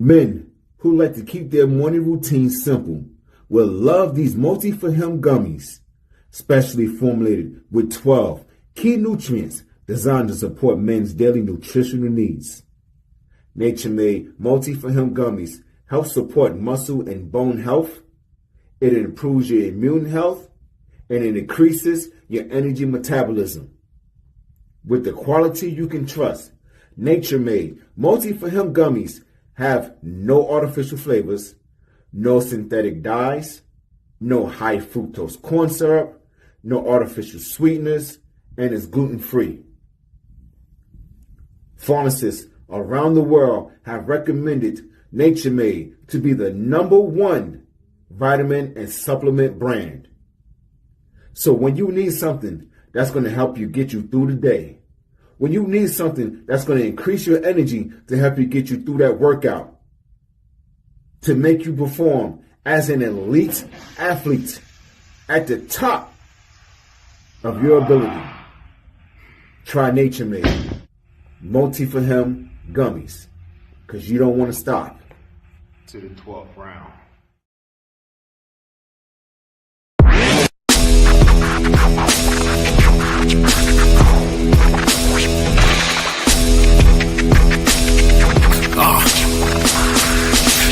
Men who like to keep their morning routine simple will love these Multi for Him gummies, specially formulated with 12 key nutrients designed to support men's daily nutritional needs. Nature-made Multi for Him gummies help support muscle and bone health. It improves your immune health, and it increases your energy metabolism. With the quality you can trust, Nature-made Multi for Him gummies have no artificial flavors, no synthetic dyes, no high fructose corn syrup, no artificial sweeteners, and is gluten-free. Pharmacists around the world have recommended Nature-made to be the #1 vitamin and supplement brand. So when you need something that's going to help you get you through the day, when you need something that's going to increase your energy to help you get you through that workout, to make you perform as an elite athlete at the top of your ability, try Nature-made Multi for Him gummies, because you don't want to stop. To the 12th round.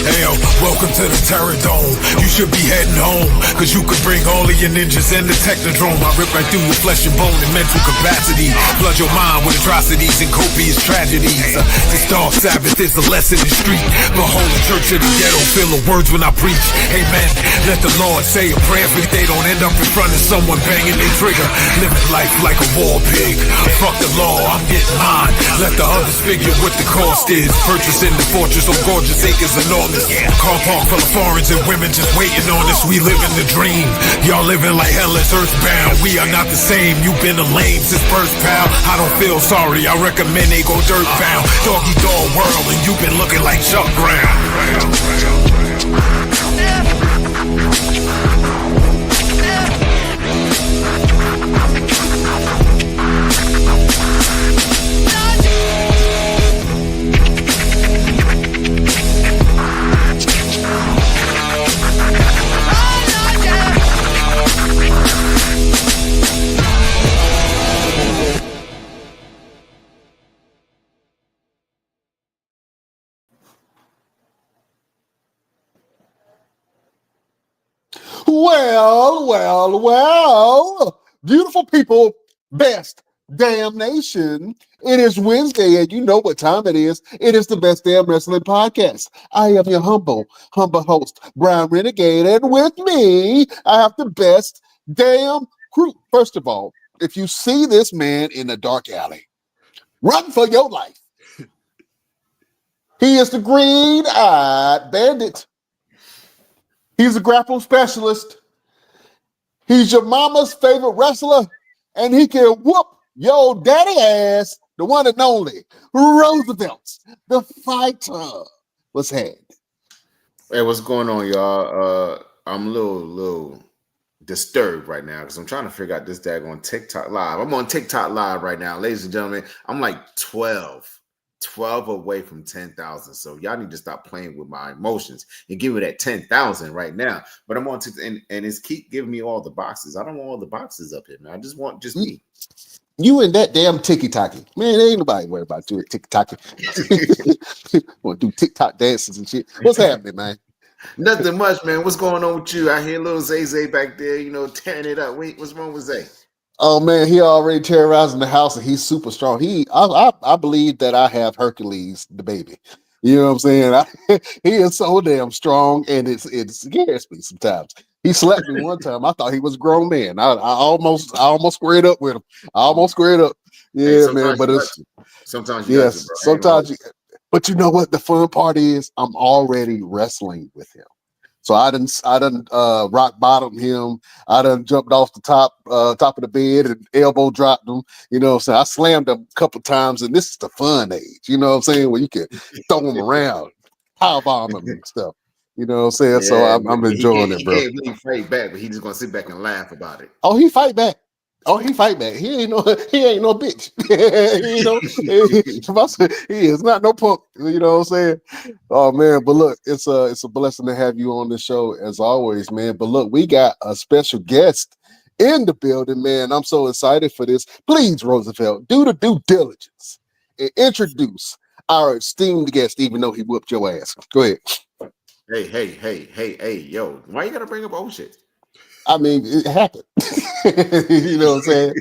Hey yo, welcome to the Terror Dome. You should be heading home, cause you could bring all of your ninjas and the Technodrome. I rip right through your flesh and bone and mental capacity. Flood your mind with atrocities and copious tragedies. This dark Sabbath is a lesson in street. The whole church of the ghetto feel the words when I preach. Amen. Let the Lord say a prayer for they don't end up in front of someone banging their trigger. Living life like a war pig. Fuck the law, I'm getting mine. Let the others figure what the cost is. Purchasing the fortress on gorgeous acres enormous. Car park full of foreigners and women just waiting on us. We living the dream. Y'all living like hell is earthbound. We are not the same. You've been a lame since birth, pal. I don't feel sorry. I recommend they go dirt bound. Doggy dog world, and you've been looking like Chuck Brown. Well, beautiful people, best damn nation. It is Wednesday, and you know what time it is. It is the Best Damn Wrestling Podcast. I am your humble host, Brian Renegade, and with me, I have the best damn crew. First of all, if you see this man in a dark alley, run for your life. He is the green-eyed bandit. He's a grappling specialist. He's your mama's favorite wrestler, and he can whoop your daddy ass, the one and only Roosevelt, the fighter. What's happening? Hey, what's going on, y'all? I'm a little disturbed right now because I'm trying to figure out this daggone TikTok live. I'm on TikTok live right now, ladies and gentlemen. I'm like 12 away from 10,000. So y'all need to stop playing with my emotions and give me that 10,000 right now. But I'm on TikTok and it's keep giving me all the boxes. I don't want all the boxes up here, man. I just want just me. You and that damn tiki-taki. Man, ain't nobody worried about you tiki-taki. Want to do TikTok dances and shit. What's happening, man? Nothing much, man. What's going on with you? I hear little Zay back there, tearing it up. Wait, what's wrong with Zay? Oh man, he already terrorizing the house, and he's super strong. I believe that I have Hercules, the baby. You know what I'm saying? He is so damn strong, and it scares me sometimes. He slapped me one time. I thought he was a grown man. I almost squared up with him. I almost squared up. Yeah, hey, man. But sometimes you got to, bro. Sometimes you. But you know what? The fun part is I'm already wrestling with him. So I done rock bottomed him. I done jumped off the top of the bed and elbow dropped him. You know what I'm saying? I slammed him a couple times, and this is the fun age. You know what I'm saying? Where you can throw him around, powerbomb him and stuff. You know what I'm saying? Yeah, so I'm enjoying it, bro. He can't really fight back, but he's just gonna sit back and laugh about it. Oh, he fight back. Oh, he fight back. He ain't no bitch. He is not no punk. You know what I'm saying? Oh man, but look, it's a blessing to have you on the show as always, man. But look, we got a special guest in the building, man. I'm so excited for this. Please, Roosevelt, do the due diligence and introduce our esteemed guest, even though he whooped your ass. Go ahead. Hey, yo, why you gotta bring up old shit? I mean, it happened. You know what I'm saying?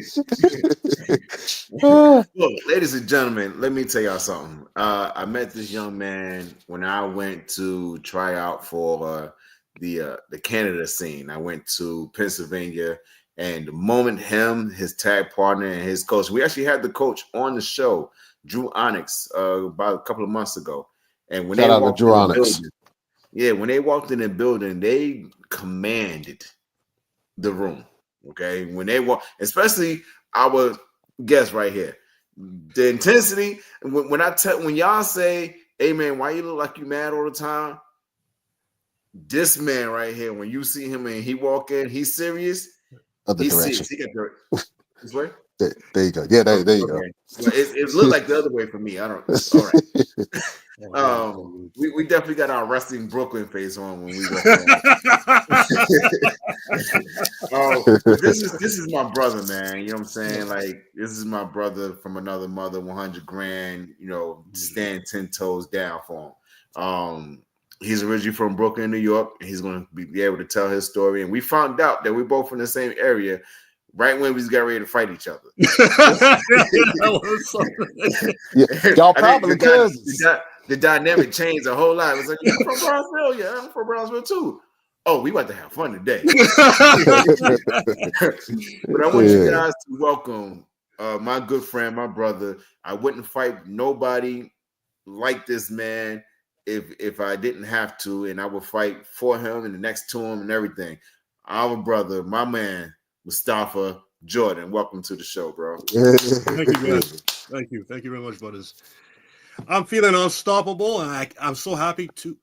Look, ladies and gentlemen, let me tell y'all something. I met this young man when I went to try out for the Canada scene. I went to Pennsylvania, and the moment his tag partner, and his coach, we actually had the coach on the show, Drew Onyx, about a couple of months ago. And when Shout out to Drew Onyx. when they walked in the building, they commanded the room. Okay, when they walk, especially our guest right here, the intensity. When y'all say, "Hey man, why you look like you mad all the time?" This man right here, when you see him and he walk in, he's serious. Other direction. Serious. He got this way. There you go. Yeah, there you go. Well, it looked like the other way for me. I don't. All right. We definitely got our Wrestling Brooklyn face on when we walk in. This is my brother, man. You know what I'm saying? Like, this is my brother from another mother, 100 grand. You know, stand 10 toes down for him. He's originally from Brooklyn, New York. He's going to be able to tell his story. And we found out that we're both from the same area right when we got ready to fight each other. Y'all probably cousins. The dynamic changed a whole lot. It was like, you're from Brownsville? Yeah, I'm from Brownsville too. Oh, we about to have fun today. But I want you guys to welcome my good friend, my brother. I wouldn't fight nobody like this man if I didn't have to, and I would fight for him and next to him and everything. Our brother, my man, Mustapha Jordan. Welcome to the show, bro. Thank you, man. Thank you very much, brothers. I'm feeling unstoppable, and I'm so happy to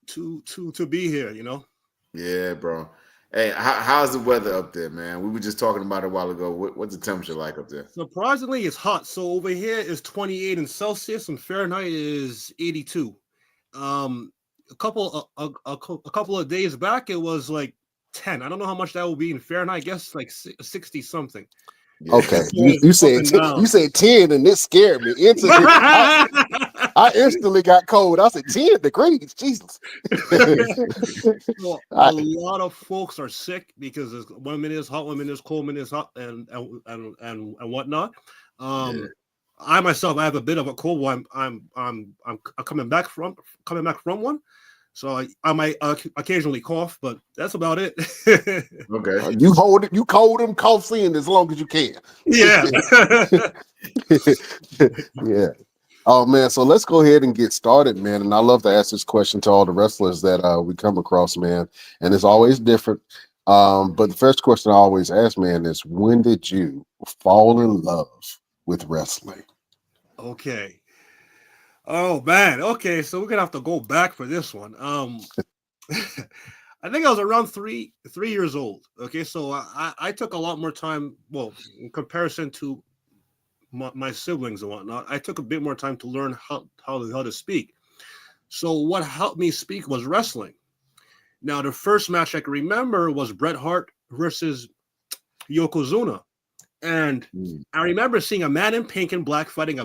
be here. You know. Yeah, bro. Hey, how's the weather up there, man? We were just talking about it a while ago. What's the temperature like up there? Surprisingly, it's hot. So over here is 28 in Celsius, and Fahrenheit is 82. A couple of days back, it was like 10. I don't know how much that will be in Fahrenheit. I guess like 60 something. Yeah. Okay, you said 10, and this scared me. I instantly got cold. I said 10 degrees. Jesus. Well, a lot of folks are sick because 1 minute is hot, 1 minute is cold, 1 minute is hot, and whatnot. I myself, I have a bit of a cold. I'm coming back from one, so I might occasionally cough, but that's about it. Okay, you cold them, cough in as long as you can. Yeah. Yeah. Oh man, so let's go ahead and get started, man. And I love to ask this question to all the wrestlers that we come across, man. And it's always different. But the first question I always ask, man, is when did you fall in love with wrestling? Okay. Oh man. Okay, so we're gonna have to go back for this one. I think I was around 3 years old. Okay, so I took a lot more time. Well, in comparison to my siblings and whatnot, I took a bit more time to learn how to speak. So what helped me speak was wrestling. Now, the first match I can remember was Bret Hart versus Yokozuna. And I remember seeing a man in pink and black fighting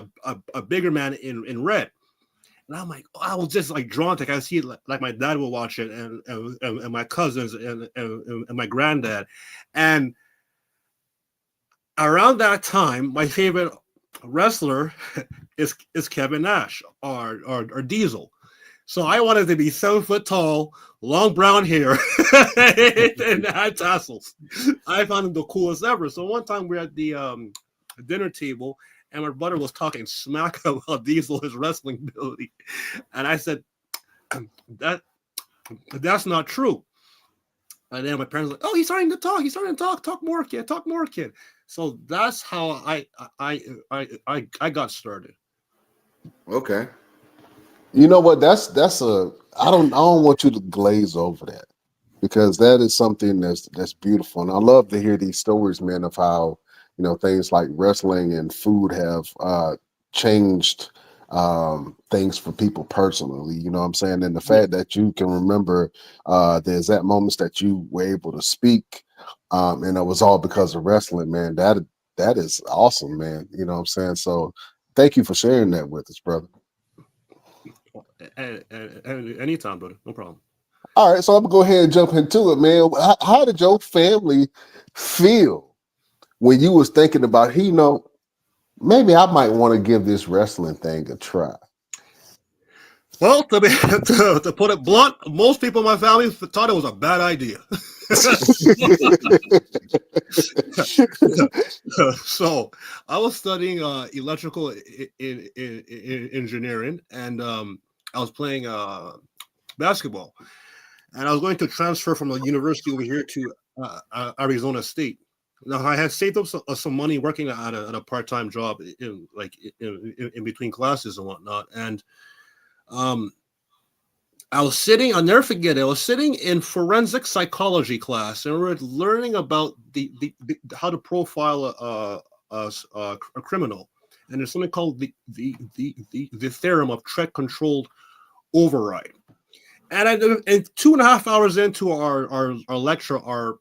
a bigger man in red. And I'm like, I was just like drawn to it. I see it like my dad will watch it and my cousins and my granddad. And around that time, my favorite wrestler is Kevin Nash or Diesel. So I wanted to be 7 foot tall, long brown hair, and had tassels. I found him the coolest ever. So one time we were at the dinner table, and my brother was talking smack about Diesel, his wrestling ability, and I said, "That's not true." And then my parents were like, "Oh, he's starting to talk. He's starting to talk. Talk more, kid. Talk more, kid." So that's how I got started. Okay. You know what? That's I don't want you to glaze over that, because that is something that's beautiful. And I love to hear these stories, man, of how things like wrestling and food have changed things for people personally. You know what I'm saying? And the fact that you can remember the exact moments that you were able to speak, and it was all because of wrestling, man. That is awesome, man. You know what I'm saying? So thank you for sharing that with us, brother. Anytime, brother. No problem. All right, so I'm gonna go ahead and jump into it, man. How did your family feel when you was thinking about, maybe I might want to give this wrestling thing a try? Well, to put it blunt, most people in my family thought it was a bad idea. So I was studying electrical engineering, and I was playing basketball, and I was going to transfer from a university over here to Arizona State. Now I had saved up some money working at a part-time job in between classes and whatnot, and I'll never forget it. I was sitting in forensic psychology class, and we were learning about the how to profile a criminal, and there's something called the theorem of threat controlled override. And 2.5 hours into our lecture, our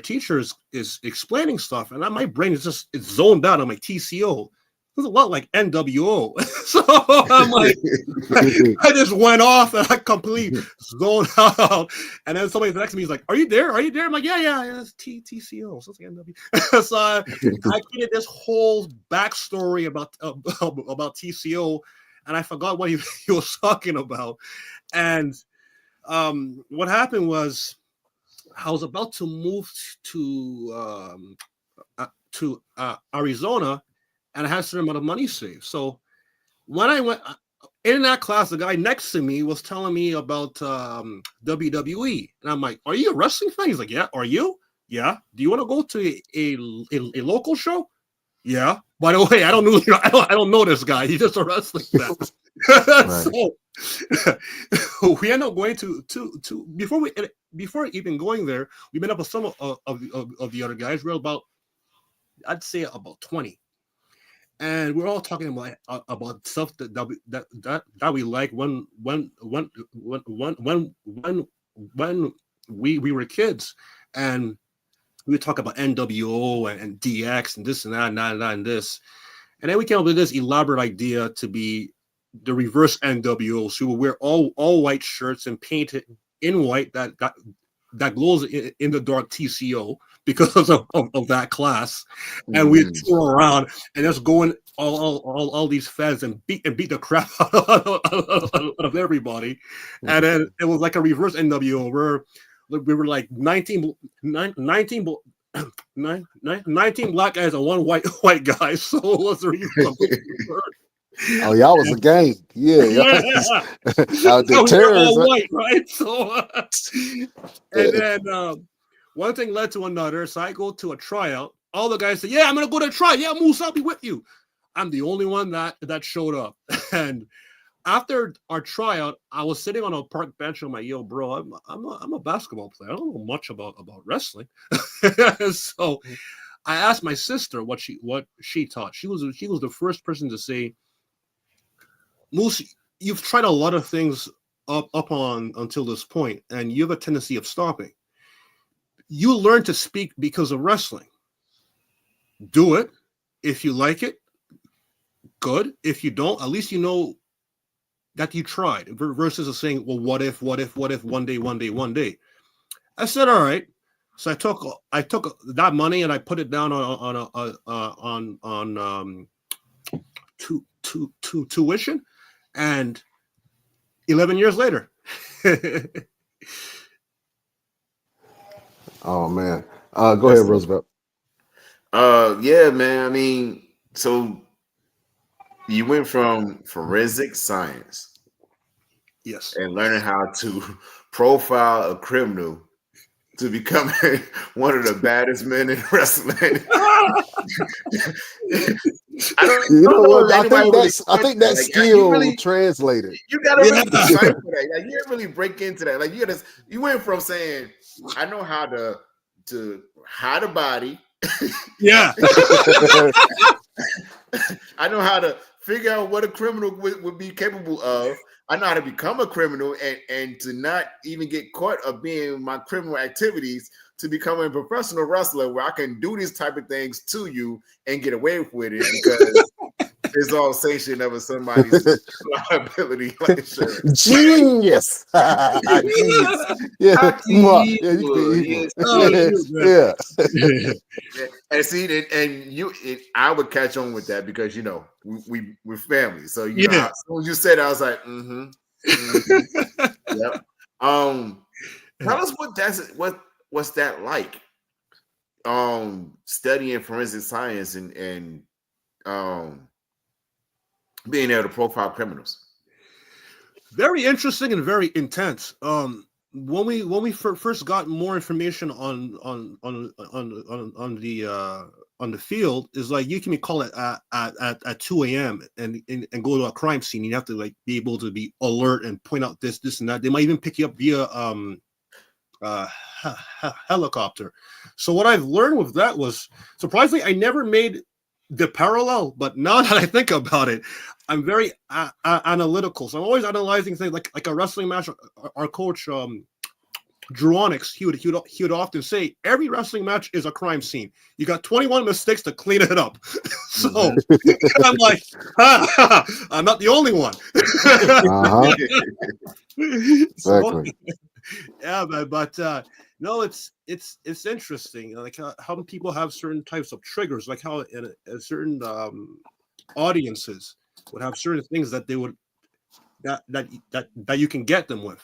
teacher is explaining stuff, and my brain is it's zoned out. I'm like, TCO. It's a lot like NWO. So I'm like, I just went off and I completely zoned out. And then somebody next to me is like, "Are you there? Are you there?" I'm like, yeah. It's TCO. So it's like NWO. So I created this whole backstory about TCO, and I forgot what he was talking about. And what happened was, I was about to move to Arizona, and I had a certain amount of money saved. So when I went in that class, the guy next to me was telling me about WWE, and I'm like, "Are you a wrestling fan?" He's like, "Yeah." "Are you?" "Yeah." "Do you want to go to a local show?" "Yeah." By the way, I don't know this guy. He's just a wrestling fan. So we end up going to before even going there, we met up with some of the other guys. We're about, I'd say, about 20. And we're all talking about stuff that we like when we were kids, and we talk about NWO and DX and this and that and this, and then we came up with this elaborate idea to be the reverse NWO. So we'll wear all white shirts and paint it in white that glows in the dark, TCO, because of that class, and we tour around and just going all these feds and beat the crap out of everybody, and then it was like a reverse NWO where we were like 19 black guys and one white guy, so it was a reverse. Oh, y'all was a gang. Yeah. Out there, we're all white, right? So, and then one thing led to another. So I go to a tryout. All the guys say, "Yeah, I'm gonna go to a tryout. Yeah, Moose, I'll be with you." I'm the only one that showed up. And after our tryout, I was sitting on a park bench. I'm like, "Yo, bro, I'm a basketball player. I don't know much about wrestling." So I asked my sister what she taught. She was the first person to say, "Moose, you've tried a lot of things up on until this point, and you have a tendency of stopping. You learn to speak because of wrestling. Do it. If you like it, good. If you don't, at least you know that you tried." Versus saying, "Well, what if, one day." I said, "All right." So I took that money and I put it down on tuition, and 11 years later. Oh man, go ahead, Roosevelt. Yeah, man. I mean, so you went from forensic science, Yes, and learning how to profile a criminal to becoming one of the baddest men in wrestling. I think that skill really translated. You gotta really decipher that. Like, you didn't really break into that. Like you went from saying, "I know how to to hide a body. Yeah. I know how to figure out what a criminal would be capable of. I know how to become a criminal and to not even get caught of being my criminal activities, to become a professional wrestler where I can do these type of things to you and get away with it because it's all sanctioned of somebody's liability like insurance. Genius. Genius. Yeah. Yeah, you can be evil. Yeah. And see, I would catch on with that because we're family. So know, as soon as you said it, I was like, yep. Tell us what's that like? Studying forensic science and being able to profile criminals. Very interesting and very intense. When we first got more information on the field, is like you can call it at 2 a.m. and go to a crime scene. You have to like be able to be alert and point out this and that. They might even pick you up via helicopter. So what I've learned with that was, surprisingly, I never made the parallel, but now that I think about it, I'm very analytical. So I'm always analyzing things like a wrestling match. Our coach, Dronix, he would often say every wrestling match is a crime scene. You got 21 mistakes to clean it up. So I'm like, I'm not the only one. Exactly. Yeah, but no, it's interesting. Like how people have certain types of triggers, like how in certain audiences would have certain things that they would that you can get them with.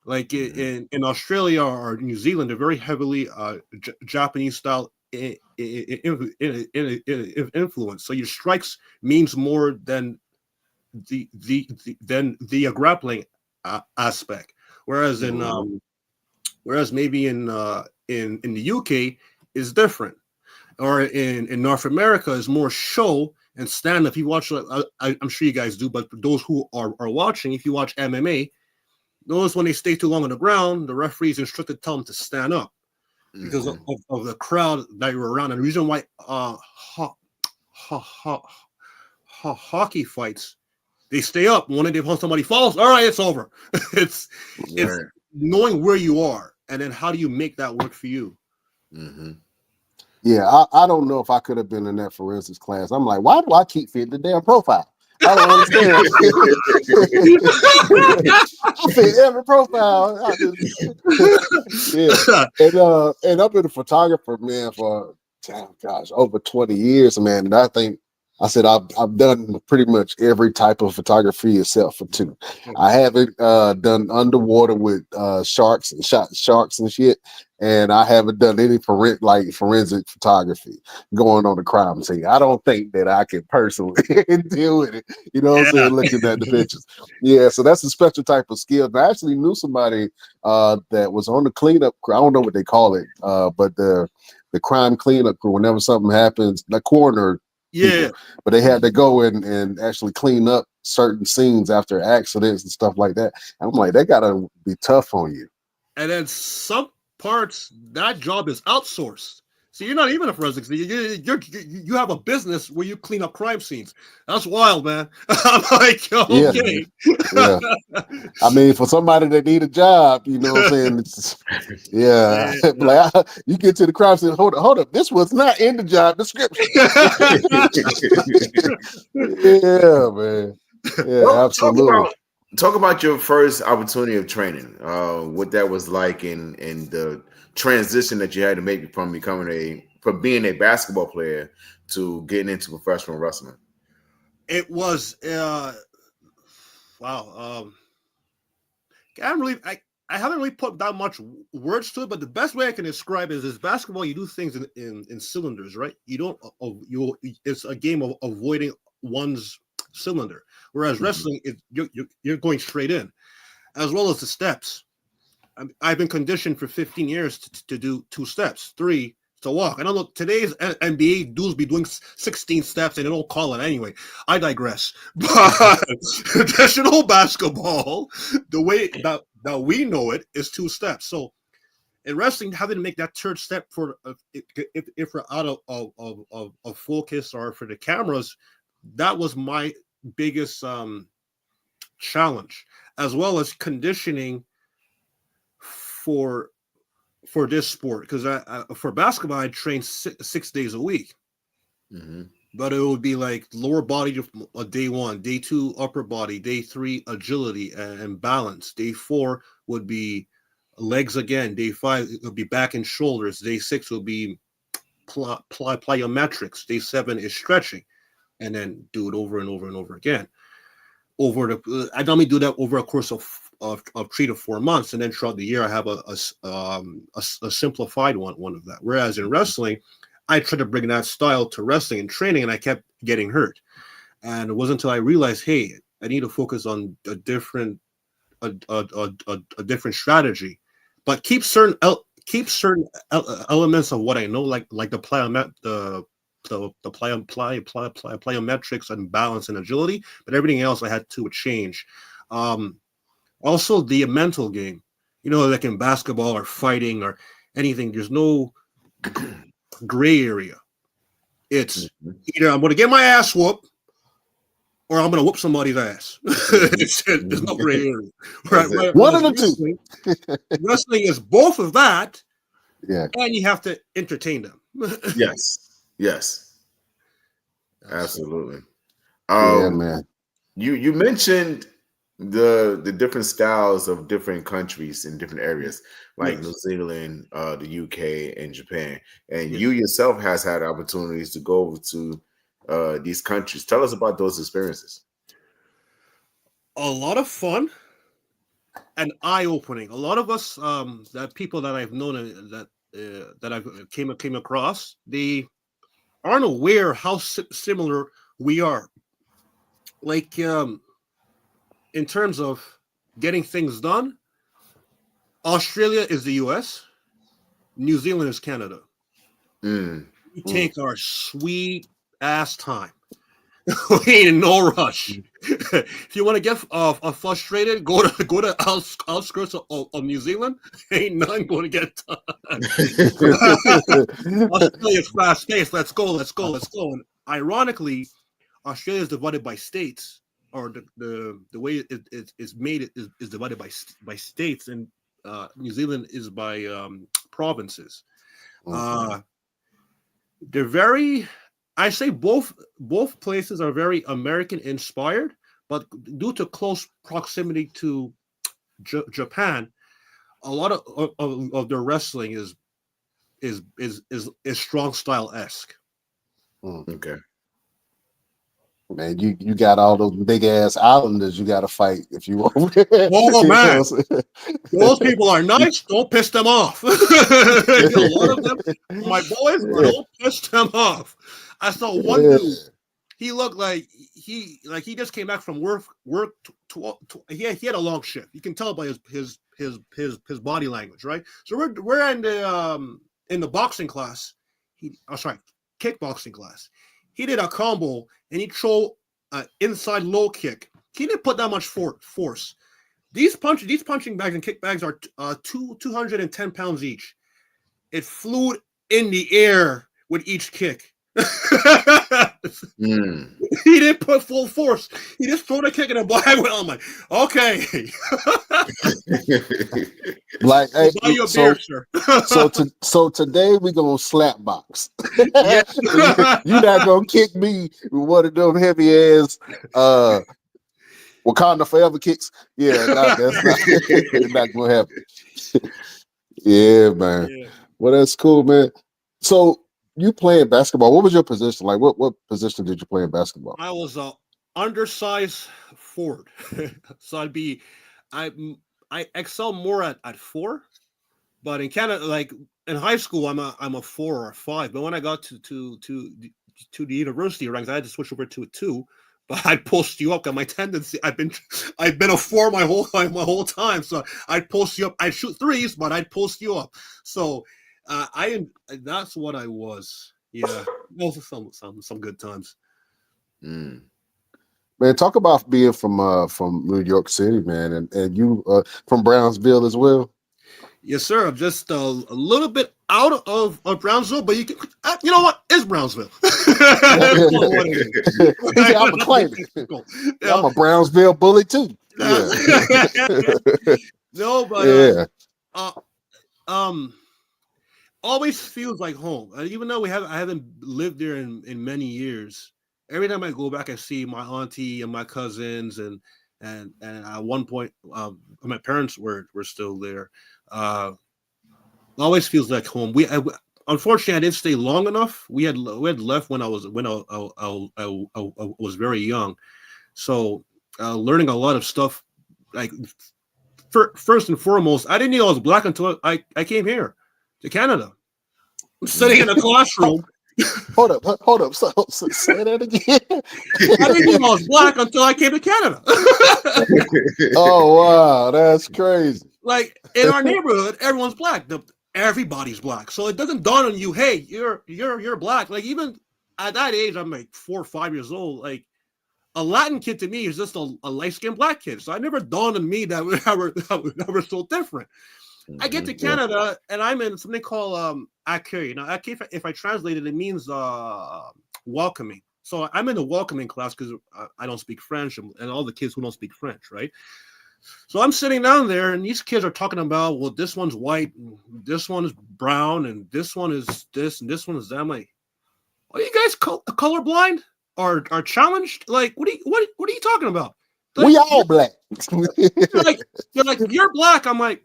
Like in Australia or New Zealand, they're very heavily Japanese style influence. So your strikes means more than the grappling aspect. Whereas whereas maybe in the UK is different, or in North America is more show and stand up. If you watch, I'm sure you guys do, but for those who are watching, if you watch MMA, notice when they stay too long on the ground, the referee is instructed to tell them to stand up because of the crowd that you're around. And the reason why hockey fights, they stay up. When somebody falls, all right, it's over. It's knowing where you are, and then how do you make that work for you? Yeah, I don't know if I could have been in that forensics class. I'm like, why do I keep fitting the damn profile? I don't understand. I fit every profile. And I've been a photographer, man, for over 20 years, man. And I think I've done pretty much every type of photography except for two. I haven't done underwater with sharks and sharks and shit. And I haven't done any forensic photography going on the crime scene. I don't think that I can personally deal with it. You know what I'm saying? Looking at the pictures. Yeah, so that's a special type of skill. And I actually knew somebody that was on the cleanup crew. I don't know what they call it, but the crime cleanup crew, whenever something happens, the coroner people, but they had to go and actually clean up certain scenes after accidents and stuff like that. And I'm like, they gotta be tough on you. And then some parts, that job is outsourced. So you're not even a forensics. You have a business where you clean up crime scenes. That's wild, man. I'm like, okay. Yeah. I mean, for somebody that need a job, you know what I'm saying? Like, you get to the crime scene, hold up. This was not in the job description. Yeah, man. Yeah, absolutely. Talk about your first opportunity of training, what that was like, and the transition that you had to make from being a basketball player to getting into professional wrestling. It was wow. I haven't really put that much words to it, but the best way I can describe it is basketball. You do things in cylinders, right? It's a game of avoiding one's cylinder. Whereas wrestling, you're going straight in, as well as the steps. I've been conditioned for 15 years to do 2 steps, 3 to walk. I don't know, today's NBA dudes be doing 16 steps and they don't call it anyway. I digress. But traditional basketball, the way that we know it, is 2 steps. So in wrestling, having to make that third step for if we're out of focus or for the cameras, that was my biggest challenge, as well as conditioning for this sport. Because for basketball, I trained 6 days a week. Mm-hmm. But it would be like lower body day 1, day 2 upper body, day 3 agility and balance, day 4 would be legs again, day 5 it would be back and shoulders, day 6 would be plyometrics, day 7 is stretching, and then do it over and over and over again. I normally do that over a course of 3 to 4 months, and then throughout the year I have a simplified one of that. Whereas in wrestling, I tried to bring that style to wrestling and training, and I kept getting hurt. And it wasn't until I realized, hey, I need to focus on a different strategy, but keep certain elements of what I know, like the plyometrics and balance and agility. But everything else I had to change. Also, the mental game, like in basketball or fighting or anything, there's no gray area. It's either I'm going to get my ass whooped or I'm going to whoop somebody's ass. There's no gray area. Right? One of the two. Wrestling is both of that. Yeah. And you have to entertain them. Yes. Absolutely. Yeah, man. You mentioned the different styles of different countries in different areas, like New Zealand, the UK, and Japan. And you yourself has had opportunities to go over to these countries. Tell us about those experiences. A lot of fun and eye-opening. A lot of us, that people that I've known that I've came across, they aren't aware how similar we are. Like in terms of getting things done, Australia is the US, New Zealand is Canada. We take our sweet ass time. We ain't in no rush. If you want to get frustrated, go to outskirts of New Zealand. Ain't nothing going to get done. Australia's fast paced. Let's go. And ironically, Australia is divided by states, or the way it's made is divided by states, and New Zealand is by provinces. They're very. I say both places are very American inspired, but due to close proximity to Japan, a lot of their wrestling is strong style esque. Okay. Man, you got all those big ass islanders you got to fight if you want. Oh man, those people are nice. Don't piss them off. A lot of them, my boys, don't piss them off. I saw one dude. He looked like he just came back from work. He had a long shift. You can tell by his body language, right? So we're in the boxing class. Kickboxing class. He did a combo and he threw an inside low kick. He didn't put that much force. These punching bags and kick bags are 210 pounds each. It flew in the air with each kick. He didn't put full force. He just threw the kick in the body. I'm like, okay. Like, hey, buy you a beer, sir. so today we gonna slap box. You're not gonna kick me with one of them heavy ass Wakanda Forever kicks. Yeah, that's not gonna happen. Yeah, man. Yeah. Well, that's cool, man. So you playing basketball? What was your position? Like, what position did you play in basketball? I was a undersized forward, so I excel more at 4, but in Canada, like in high school, I'm a 4 or a 5. But when I got to the university ranks, I had to switch over to a 2. But I'd post you up. And my tendency, I've been a 4 my whole time. So I'd post you up. I'd shoot threes, but I'd post you up. So that's what I was. Yeah, those are some good times. Man, talk about being from New York City, man, and you from Brownsville as well. Yes, sir. I'm just a little bit out of Brownsville, but you know what? It's Brownsville. That's not what it is. He said, I'm a claimant. Yeah. I'm a Brownsville bully too. Yeah. No, but Yeah. always feels like home. Even though I haven't lived there in many years. Every time I go back, I see my auntie and my cousins, and at one point, my parents were still there. Always feels like home. Unfortunately, I didn't stay long enough. We had left when I was very young, so learning a lot of stuff. Like first and foremost, I didn't know I was black until I came here to Canada. I'm sitting in a classroom. Hold up. So say that again. I didn't know I was black until I came to Canada. Oh wow, that's crazy. Like in our neighborhood, everyone's black. Everybody's black, so it doesn't dawn on you, hey, you're black. Like even at that age, I'm like 4 or 5 years old. Like a Latin kid to me is just a light-skinned black kid. So I never dawned on me that we're so different. I get to Canada and I'm in something called accueil. Now, accueil, if I translate it, it means welcoming. So I'm in the welcoming class because I don't speak French, and all the kids who don't speak French, right? So I'm sitting down there, and these kids are talking about, well, this one's white, and this one is brown, and this one is this, and this one is that. I'm like, are you guys colorblind or are challenged? Like, what are you talking about? Like, we all black. they're like, you're black. I'm like,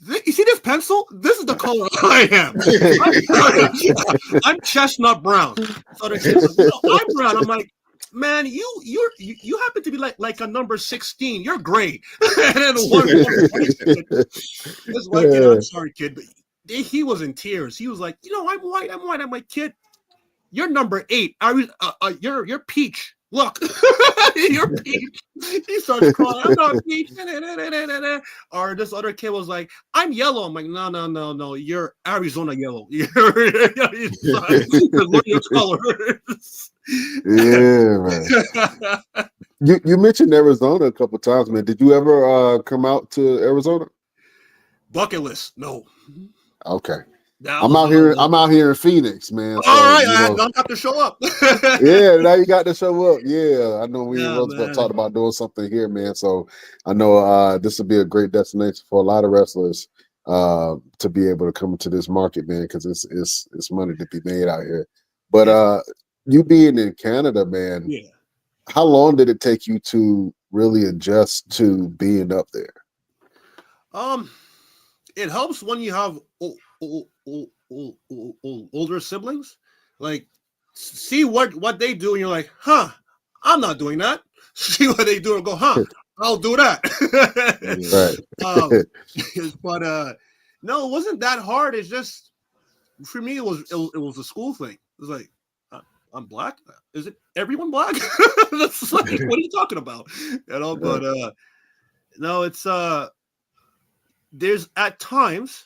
you see this pencil? This is the color I am. I'm chestnut brown. So the kids are like, no, I'm brown. I'm like, man, you happen to be like a number 16. You're gray. And then this white kid, I'm sorry, kid, but he was in tears. He was like, I'm white. I'm like, kid, you're number 8. You're peach. Look, you're peach. He starts crying. I'm not peach. Or this other kid was like, I'm yellow. I'm like, no. You're Arizona yellow. You're your colors. Yeah, man. You mentioned Arizona a couple times, man. Did you ever come out to Arizona? Bucket list, no. Okay. I'm out here in Phoenix, man. So, all right, I don't have to show up. Yeah, now you got to show up. Yeah, I know we were talking about doing something here, man. So I know this will be a great destination for a lot of wrestlers to be able to come into this market, man, because it's money to be made out here. But you being in Canada, man, how long did it take you to really adjust to being up there? It helps when you have older siblings. Like, see what they do, and you're like, I'm not doing that. See what they do and go, I'll do that. Right. But no, it wasn't that hard. It's just, for me, it was a school thing. It was like, I'm black. Is it everyone black? That's like, what are you talking about? But no, it's there's at times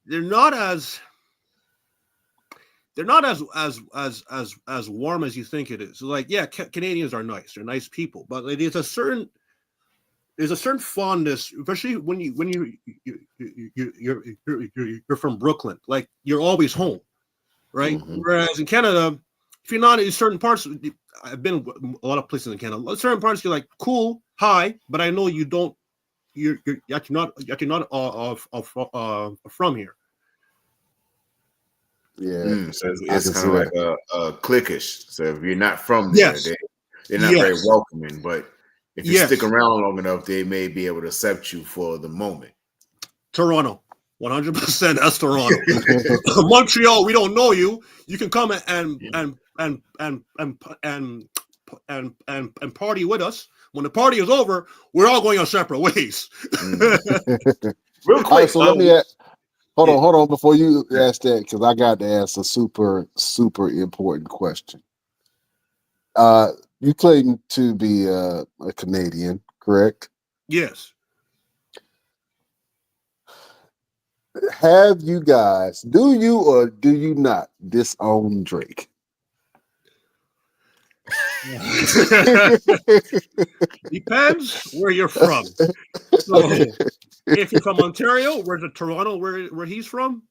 they're not as warm as you think it is. So like, yeah, Canadians are nice. They're nice people, but there's a certain fondness, especially when you're from Brooklyn. Like, you're always home, right? Mm-hmm. Whereas in Canada, if you're not in certain parts, I've been a lot of places in Canada. Certain parts you're like, cool, hi, but I know you don't. You're not from here. Yeah, so it's kind of like a cliquish. So if you're not from there, they're not very welcoming. But if you stick around long enough, they may be able to accept you for the moment. Toronto, 100%. That's Toronto. Montreal, we don't know you. You can come and party with us. When the party is over, we're all going our separate ways. Real quick, right, so let me ask. Hold on, before you ask that, because I got to ask a super, super important question. You claim to be a Canadian, correct? Yes. Have you guys, do you or do you not disown Drake? Depends where you're from. So if you're from Ontario, where's the Toronto, where he's from,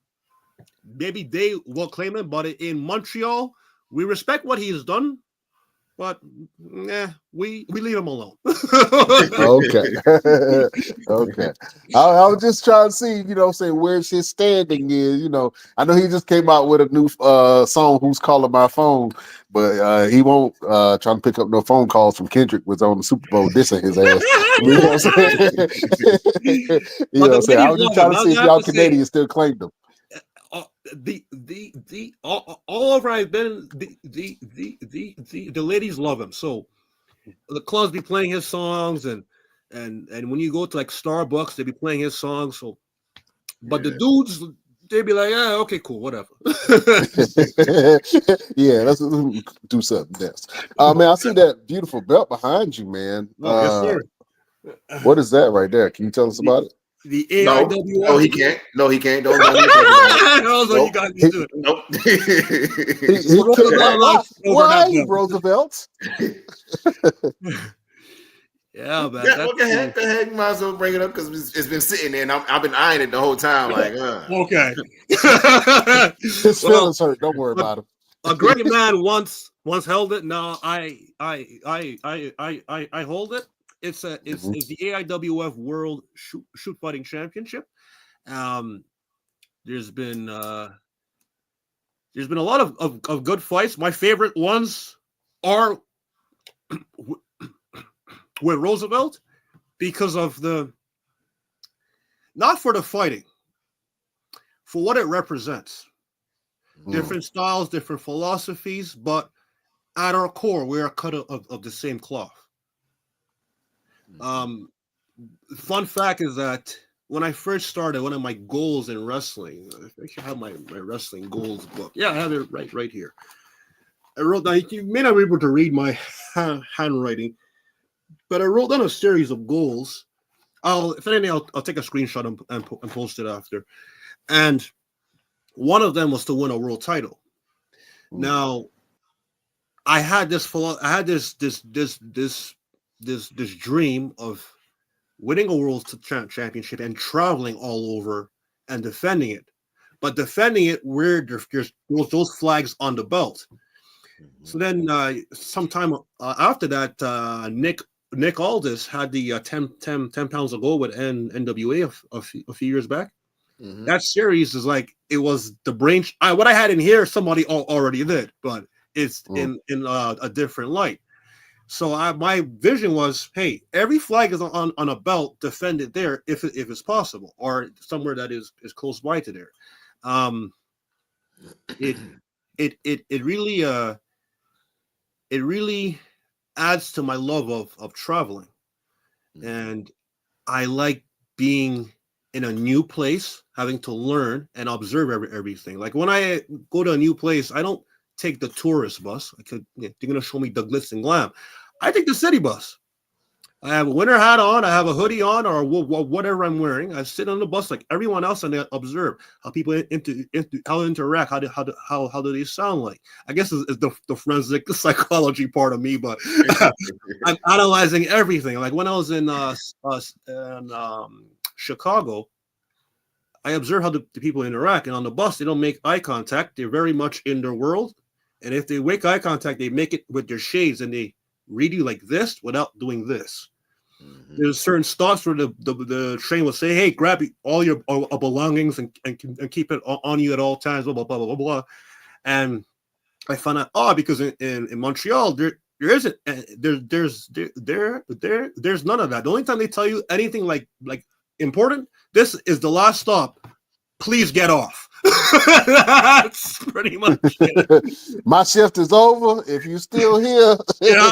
maybe they will claim him. But in Montreal, we respect what he's done, but we leave him alone. Okay. Okay. I was just trying to see, say where's his standing is. I know he just came out with a new song, Who's Calling My Phone, but he won't try to pick up no phone calls from Kendrick was on the Super Bowl dissing his ass. You know what I'm saying? But the I ladies was just love trying him. to I see if have y'all to say, Canadians still claimed him. all over I've been, the ladies love him. So the clubs be playing his songs, and when you go to like Starbucks, they be playing his songs. So, but the dudes, they be like, yeah, okay, cool, whatever. Yeah, let's do something else. Man, I see that beautiful belt behind you, man. Oh, yes, sir. What is that right there? Can you tell us about it? The No, AIWF. no, he can't. No, he can't. Don't even talk about it. Also, Nope. you got me to it. Nope. He Roll can't. my Why? life over Why, that belt. Roosevelt? Yeah, man. Yeah, well, go ahead. Go ahead. You might as well bring it up because it's been sitting there, and I've been eyeing it the whole time. Like, Okay. His Well, feelings hurt. Don't worry about him. a great man once held it. Now I hold it. It's the AIWF World Shoot Fighting Championship. There's been a lot of good fights. My favorite ones are with Roosevelt because of not for the fighting, for what it represents. Different styles, different philosophies, but at our core, we are cut of the same cloth. Fun fact is that when I first started, one of my goals in wrestling, I actually have my wrestling goals book. Yeah, I have it right here. I wrote down, you may not be able to read my handwriting, but I wrote down a series of goals. If anything, I'll take a screenshot and post it after. And one of them was to win a world title. Now, I had this dream of winning a world championship and traveling all over and defending it, but defending it where there's those flags on the belt. So then, sometime after that, Nick Aldis had the 10 pounds of gold with NWA a few years back. That series is like, it was the brain. What I had in here, somebody already did, but it's in a different light. So my vision was, hey, every flag is on a belt, defend it there if it's possible, or somewhere that is close by to there. It really adds to my love of traveling, and I like being in a new place, having to learn and observe everything. Like when I go to a new place, I don't take the tourist bus. They're gonna show me the glitz and glam. I take the city bus. I have a winter hat on, I have a hoodie on, or whatever I'm wearing. I sit on the bus like everyone else and I observe how people how they interact, how do they sound like. I guess it's the forensic psychology part of me, but I'm analyzing everything. Like when I was in Chicago, I observe how the people interact, and on the bus they don't make eye contact. They're very much in their world, and if they make eye contact, they make it with their shades, and they read you like this without doing this. There's certain stops where the train will say, "Hey, grab all your belongings and keep it on you at all times." Blah blah blah blah blah. And I found out because in Montreal there isn't there's none of that. The only time they tell you anything like important, this is the last stop. Please get off. That's pretty much it. My shift is over. If you're still here, Yeah.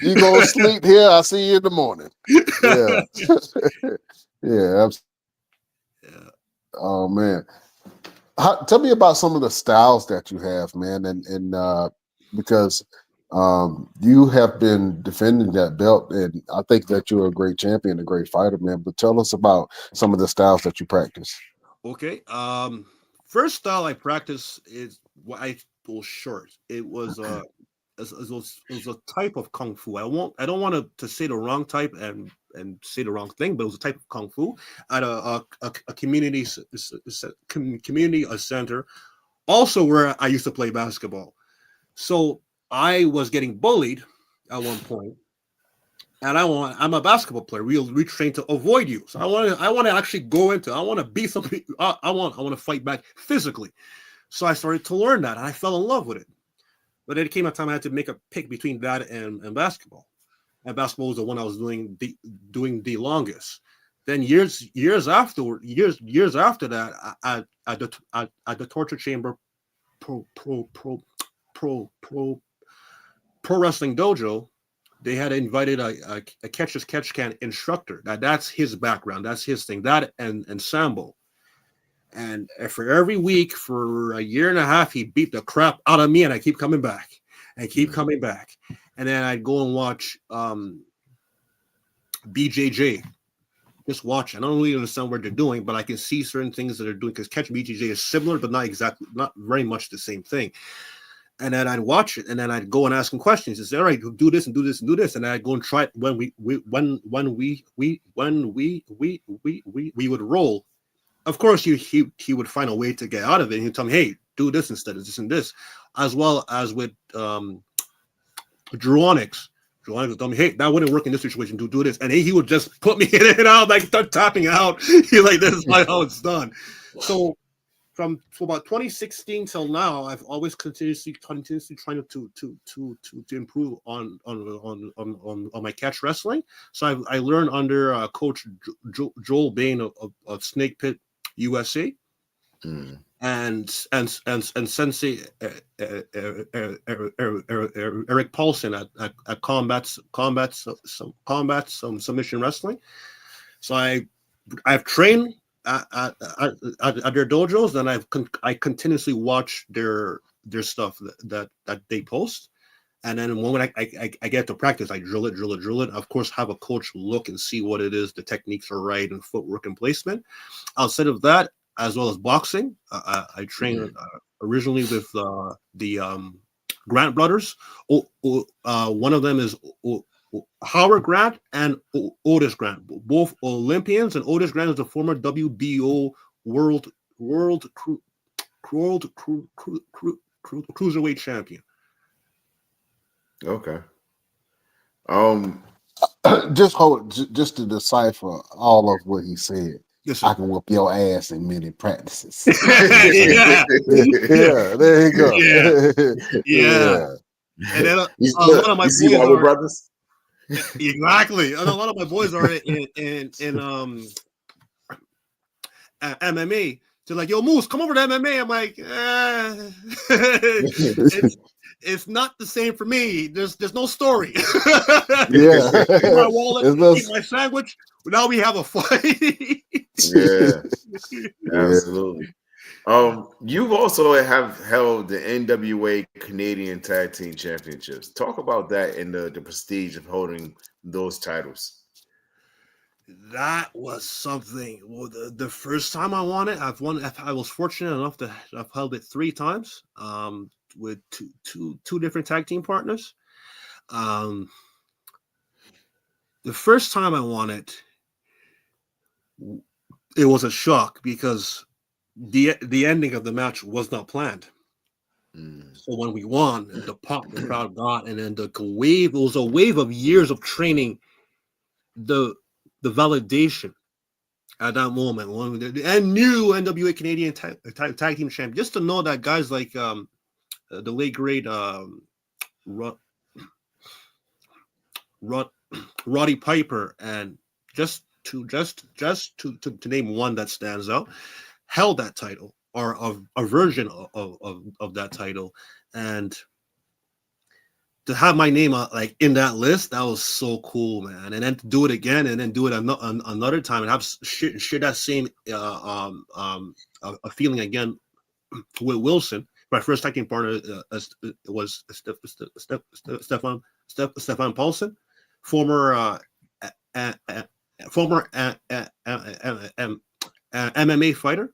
you go sleep here. I'll see you in the morning. Yeah. Yeah. Oh man. Tell me about some of the styles that you have, man, and because you have been defending that belt, and I think that you're a great champion, a great fighter, man. But tell us about some of the styles that you practice. Okay. First style I practice is what I pull short. It was was a type of kung fu. I don't want to say the wrong type and say the wrong thing, but it was a type of kung fu at a community center, also where I used to play basketball. So I was getting bullied at one point, and I'm a basketball player. We train to avoid you. So I want to actually go into. I want to be something. I want to fight back physically. So I started to learn that, and I fell in love with it. But it came a time I had to make a pick between that and basketball. And basketball was the one I was doing the longest. Then years after that, at the torture chamber pro wrestling dojo, they had invited a catch as catch can instructor. That's his background. That's his thing. That and Sambo. And for every week, for a year and a half, he beat the crap out of me, and I keep coming back. And then I'd go and watch BJJ. Just watch. I don't really understand what they're doing, but I can see certain things that they're doing because catch BJJ is similar, but not very much the same thing. And then I'd watch it, and then I'd go and ask him questions. He'd say, "All right, do this and do this and do this," and I'd go and try it when we would roll. Of course, he would find a way to get out of it. He'd tell me, "Hey, do this instead of this and this," as well as with Drawonics. Drawonics would tell me, "Hey, that wouldn't work in this situation. Do this," and he would just put me in and out, like start tapping out. He's like, "This is how it's done." So from about 2016 till now, I've always continuously trying to improve on my catch wrestling. So I learned under Coach Joel Bain of Snake Pit USA, and Sensei Eric Paulson at Combat Submission Wrestling. So I've trained at their dojos, and I continuously watch their stuff that they post, and then when I get to practice, I drill it. Of course, have a coach look and see what it is, the techniques are right, and footwork and placement. Outside of that, as well as boxing, I trained originally with the Grant brothers. One of them is Howard Grant and Otis Grant, both Olympians, and Otis Grant is the former WBO world cruiserweight champion. Okay. Just to decipher all of what he said. Yes, sir. I can whoop your ass in many practices. Yeah. Yeah, there you go. Yeah. And then you a lot of my see boys our brothers. Exactly, and a lot of my boys are in MMA. They're like, "Yo, Moose, come over to MMA." I'm like, it's not the same for me. There's no story. Yeah. Keep my wallet, keep my sandwich. Now we have a fight. Yeah, absolutely. You've also have held the NWA Canadian Tag Team Championships. Talk about that and the prestige of holding those titles. That was something. Well, the first time I won it, I was fortunate enough to have held it 3 times. With two different tag team partners. The first time I won it, it was a shock because the ending of the match was not planned. So when we won, the pop the crowd got, and then the wave, it was a wave of years of training, the validation at that moment, and new NWA Canadian tag team champion, just to know that guys like the late great Roddy Piper, and just to name one that stands out, held that title, or a version of that title, and to have my name like in that list, that was so cool, man. And then to do it again, and then do it another time, and have share that same a feeling again with Wilson. My first tag team partner was Stefan Paulson, former MMA fighter.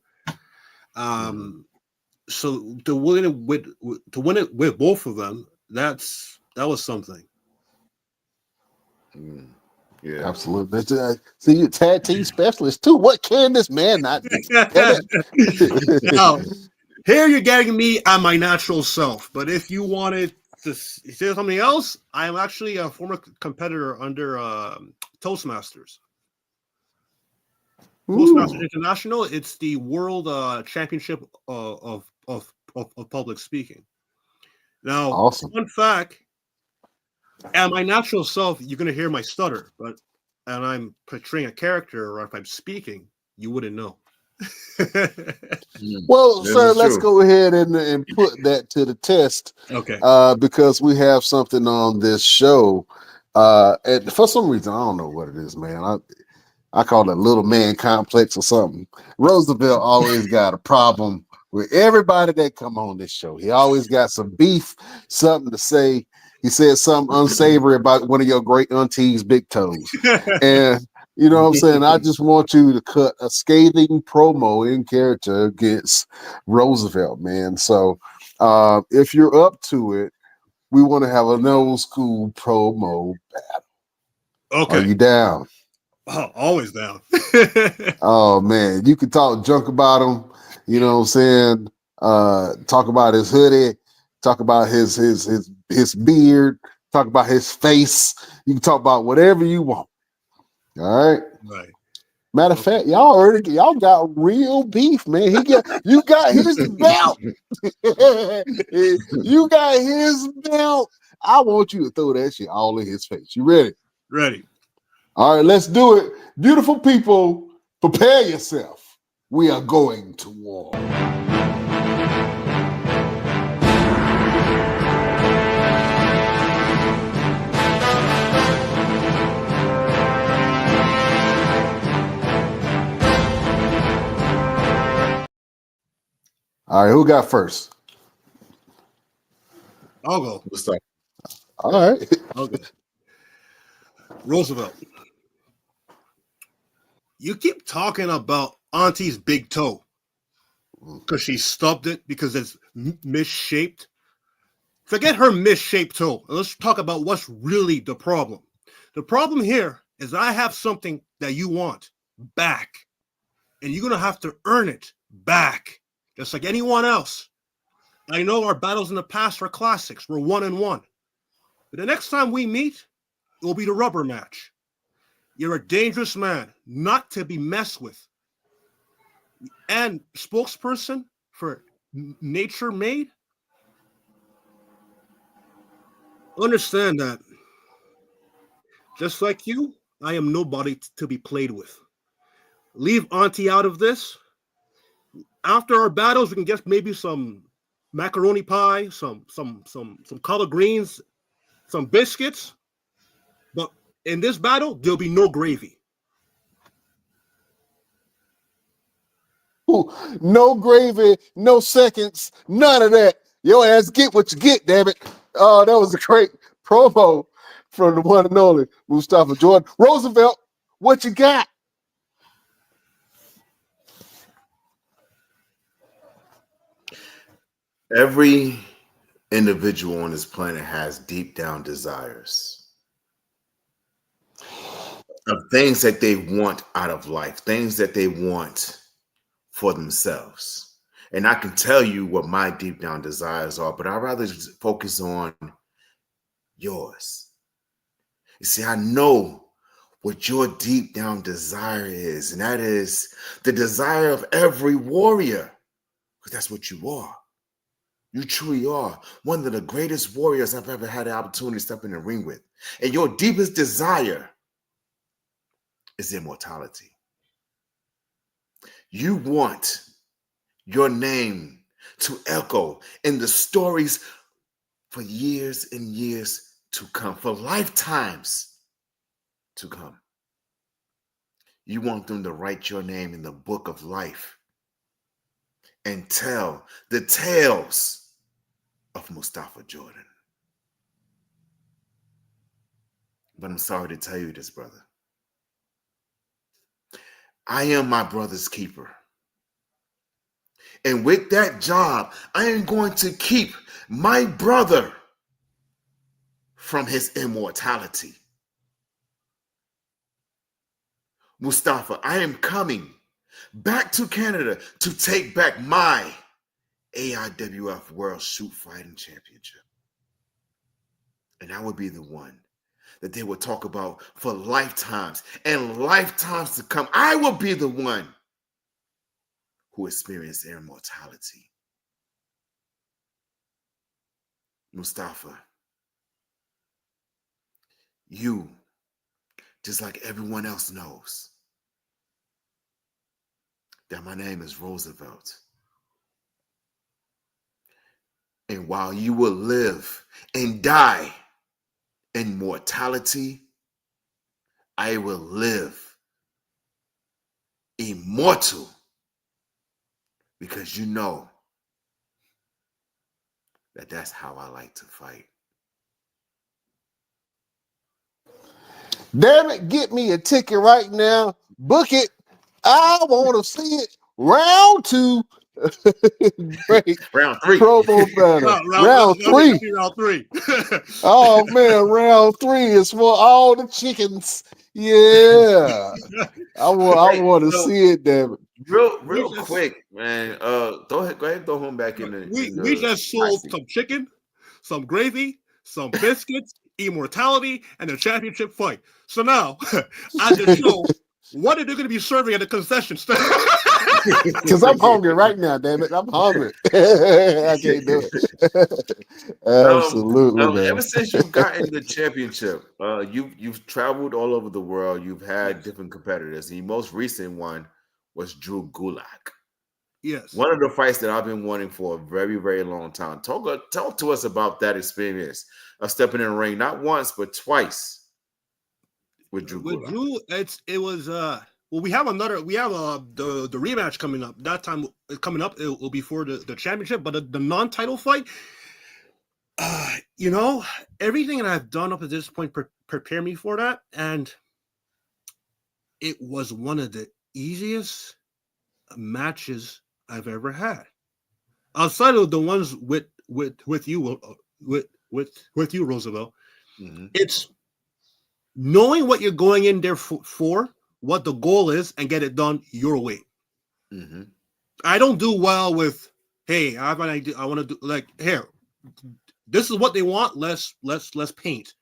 So to win it with both of them, that was something. Yeah. Absolutely. See, you're a tag team specialist too. What can this man not do? Damn it. Now, here you're getting me at my natural self. But if you wanted to say something else, I am actually a former competitor under Toastmasters. Toastmasters International. It's the world championship of public speaking. Now, Awesome. fun fact: at my natural self, you're gonna hear my stutter, and I'm portraying a character, or if I'm speaking, you wouldn't know. Well, This sir, is let's true. go ahead and put that to the test. Okay. Because we have something on this show. And for some reason, I don't know what it is, man. I call it little man complex or something. Roosevelt always got a problem with everybody that come on this show. He always got some beef, something to say. He said something unsavory about one of your great auntie's big toes. And you know what I'm saying? I just want you to cut a scathing promo in character against Roosevelt, man. So if you're up to it, we want to have an old school promo battle. Okay. Are you down? Oh, always down. Oh man, you can talk junk about him. You know what I'm saying? Talk about his hoodie. Talk about his beard. Talk about his face. You can talk about whatever you want. All right. Right. Matter of fact, y'all got real beef, man. You got his belt. You got his belt. I want you to throw that shit all in his face. You ready? Ready. All right, let's do it. Beautiful people, prepare yourself. We are going to war. All right, who got first? I'll go. Mustapha. All right. Okay. Roosevelt. You keep talking about Auntie's big toe because she stubbed it because it's misshaped. Forget her misshaped toe. Let's talk about what's really the problem. The problem here is I have something that you want back, and you're going to have to earn it back, just like anyone else. I know our battles in the past are classics. We're 1-1. But the next time we meet, it will be the rubber match. You're a dangerous man, not to be messed with. And spokesperson for Nature Made? Understand that. Just like you, I am nobody to be played with. Leave Auntie out of this. After our battles, we can get maybe some macaroni pie, some collard greens, some biscuits. But in this battle, there'll be no gravy. Ooh, no gravy, no seconds, none of that. Your ass get what you get, damn it. Oh, that was a great promo from the one and only Mustapha Jordan. Roosevelt, what you got? Every individual on this planet has deep down desires of things that they want out of life, things that they want for themselves. And I can tell you what my deep down desires are, but I'd rather just focus on yours. You see, I know what your deep down desire is, and that is the desire of every warrior, because that's what you are. You truly are one of the greatest warriors I've ever had the opportunity to step in the ring with. And your deepest desire is immortality. You want your name to echo in the stories for years and years to come, for lifetimes to come. You want them to write your name in the book of life and tell the tales of Mustapha Jordan. But I'm sorry to tell you this, brother. I am my brother's keeper. And with that job, I am going to keep my brother from his immortality. Mustapha, I am coming back to Canada to take back my AIWF World Shoot Fighting Championship. And I would be the one that they would talk about for lifetimes and lifetimes to come. I will be the one who experienced immortality. Mustapha, you, just like everyone else knows, that my name is Roosevelt. And while you will live and die in mortality, I will live immortal, because you know that that's how I like to fight. Damn it, get me a ticket right now. Book it. I want to see it. Round 2. Great. Round 3. Promo banner. Round 3. Round 3. Oh man, round 3 is for all the chickens. Yeah. I want to see it, damn it. Real quick, man. Go ahead, throw him back in the. We just sold some chicken, some gravy, some biscuits, immortality, and a championship fight. So now, at the show, what are they going to be serving at the concession stand? Because I'm hungry right now, damn it. I'm hungry. I can't do it. Absolutely, man. Ever since you've gotten the championship, you've traveled all over the world. You've had different competitors. The most recent one was Drew Gulak. Yes. One of the fights that I've been wanting for a very, very long time. Talk to us about that experience of stepping in the ring, not once, but twice with Drew Gulak. We have the rematch coming up. That time coming up, it will be for the championship, but the non-title fight, everything that I've done up at this point prepare me for that, and it was one of the easiest matches I've ever had, outside of the ones with you, Roosevelt. Mm-hmm. It's knowing what you're going in there for, what the goal is, and get it done your way. Mm-hmm. I don't do well with, hey, I have an idea. I want to do like, here, this is what they want. Let's paint.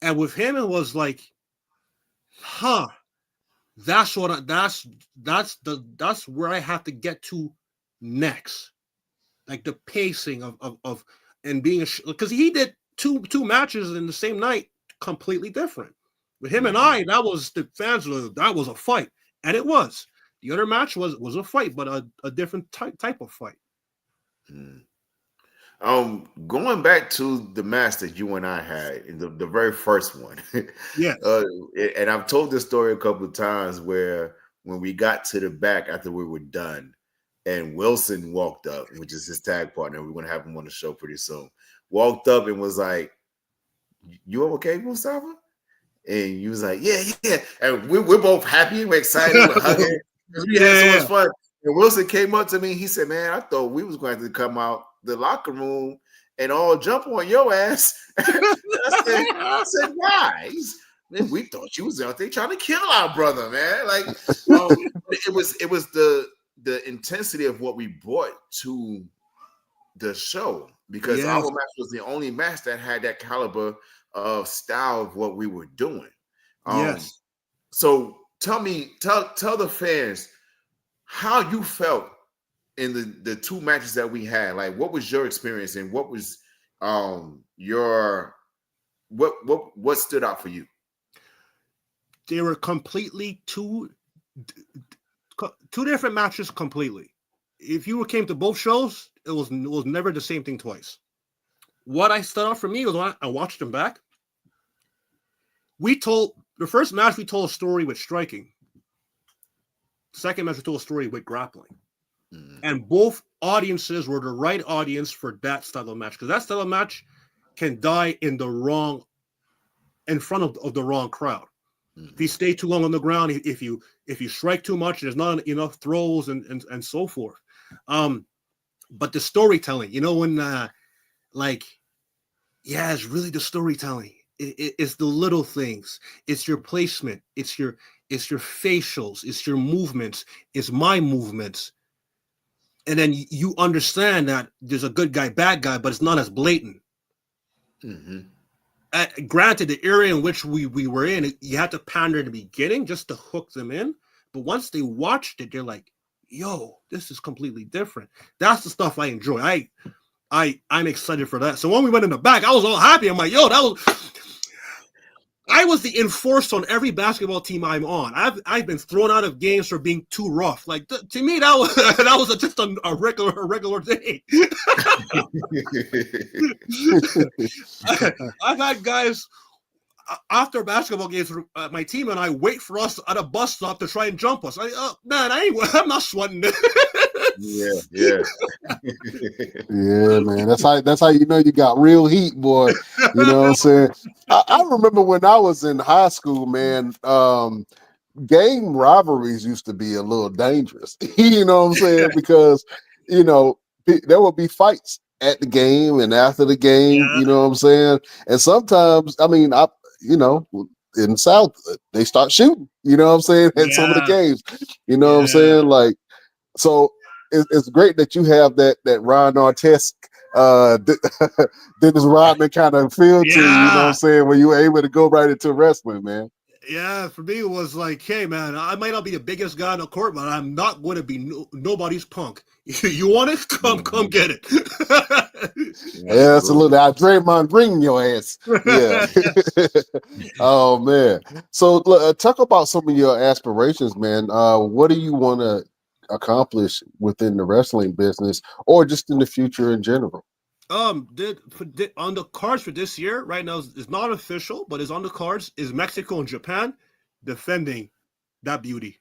And with him, it was like, that's where I have to get to next. Like the pacing of and being because he did two matches in the same night, completely different. With him and I, that was the fans. That was a fight, and it was. The other match was a fight, but a different type of fight. Going back to the match that you and I had in the very first one. Yeah. And I've told this story a couple of times where when we got to the back after we were done, and Wilson walked up, which is his tag partner. We're gonna have him on the show pretty soon. Walked up and was like, "You okay, Mustapha?" And you was like, yeah. And we're both happy. We're excited. We're hugging. We had so much fun. And Wilson came up to me. He said, man, I thought we was going to come out the locker room and all jump on your ass. I said, why? We thought you was out there trying to kill our brother, man. Like, it was the intensity of what we brought to the show, because our match was the only match that had that caliber of style of what we were doing. Yes. So tell the fans how you felt in the two matches that we had. Like, what was your experience, and what was what stood out for you? They were completely two different matches completely. If you came to both shows, it was never the same thing twice. What I stood out for me was when I watched them back. The first match we told a story with striking. The second match we told a story with grappling. Mm-hmm. And both audiences were the right audience for that style of match, because that style of match can die in front of the wrong crowd. Mm-hmm. If you stay too long on the ground, if you strike too much, there's not enough throws and so forth. But the storytelling, when it's really the storytelling. it's the little things. It's your placement. It's your facials. It's your movements. It's my movements. And then you understand that there's a good guy, bad guy, but it's not as blatant. Mm-hmm. Granted, the area in which we were in, you had to pander in the beginning just to hook them in. But once they watched it, they're like, yo, this is completely different. That's the stuff I enjoy. I'm excited for that. So when we went in the back, I was all happy. I'm like, yo, I was the enforcer on every basketball team I'm on. I've been thrown out of games for being too rough. Like to me, that was just a regular day. I've had guys after basketball games, my team and I wait for us at a bus stop to try and jump us. I'm not sweating it. Yeah. Yeah, man. That's how you know you got real heat, boy. You know what I'm saying? I remember when I was in high school, man, game rivalries used to be a little dangerous. You know what I'm saying? Because, there would be fights at the game and after the game, you know what I'm saying? And sometimes, in the South, they start shooting, you know what I'm saying? At some of the games, you know what I'm saying? Like, so it's great that you have that Ron Artest, Dennis Rodman kind of feel to you, you know what I'm saying? Where you were able to go right into wrestling, man. Yeah, for me, it was like, hey, man, I might not be the biggest guy on the court, but I'm not going to be nobody's punk. You want it? Come get it. Yeah, absolutely. I Draymond bringing your ass. Yeah. Oh, man. So talk about some of your aspirations, man. What do you want to accomplish within the wrestling business or just in the future in general? On the cards for this year right now is not official, but is on the cards is Mexico and Japan defending that beauty.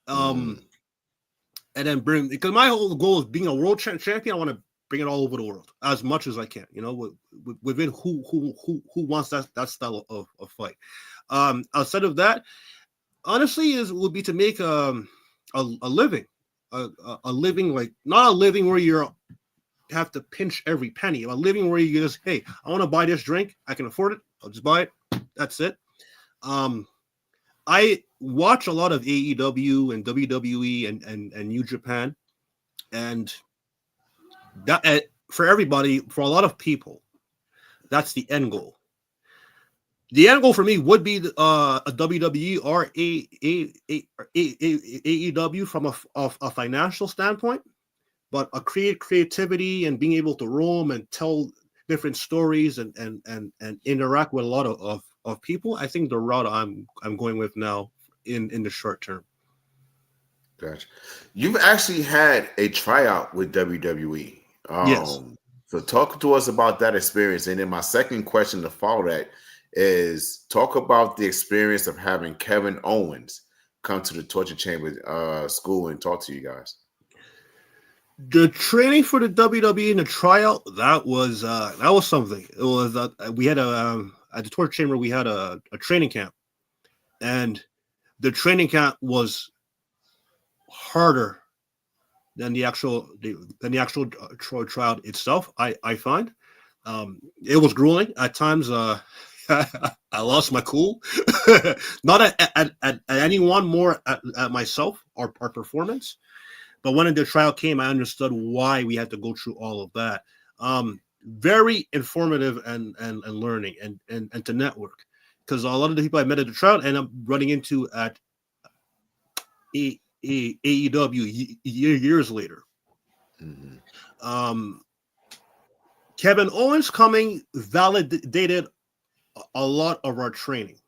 And then because my whole goal is being a world champion. I want to bring it all over the world as much as I can. Within who wants that style of fight. Outside of that, honestly, would be to make a living, a living, like not a living where you're have to pinch every penny. A living where you just, hey, I want to buy this drink, I can afford it, I'll just buy it. That's it. I watch a lot of AEW and WWE and New Japan, and that for everybody, for a lot of people, that's the end goal. The end goal for me would be a WWE or AEW from a financial standpoint. But a creativity and being able to roam and tell different stories and interact with a lot of people, I think the route I'm going with now in the short term. Gotcha. You've actually had a tryout with WWE. Yes. So talk to us about that experience. And then my second question to follow that is talk about the experience of having Kevin Owens come to the Torture Chamber school and talk to you guys. The training for the WWE and the tryout, that was something. It was we had at the Torture Chamber we had a training camp, and the training camp was harder than the actual tryout itself. I find it was grueling at times. I lost my cool, not at anyone, more at myself or performance. But when the trial came, I understood why we had to go through all of that. Very informative and learning and to network, because a lot of the people I met at the trial end up running into at AEW years later. Mm-hmm. Kevin Owens coming validated a lot of our training.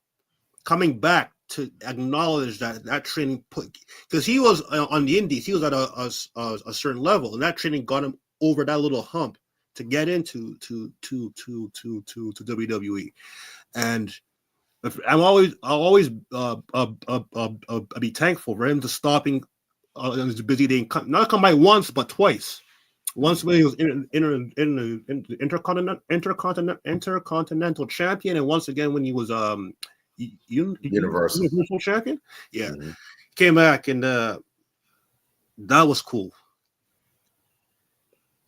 Coming back to acknowledge that training because he was on the indies, he was at a certain level, and that training got him over that little hump to get into to WWE. And I'll always be thankful for him to stopping on his busy day, not come by once but twice. Once when he was in the intercontinental champion, and once again when he was Universal champion. Yeah. Mm-hmm. Came back, and that was cool.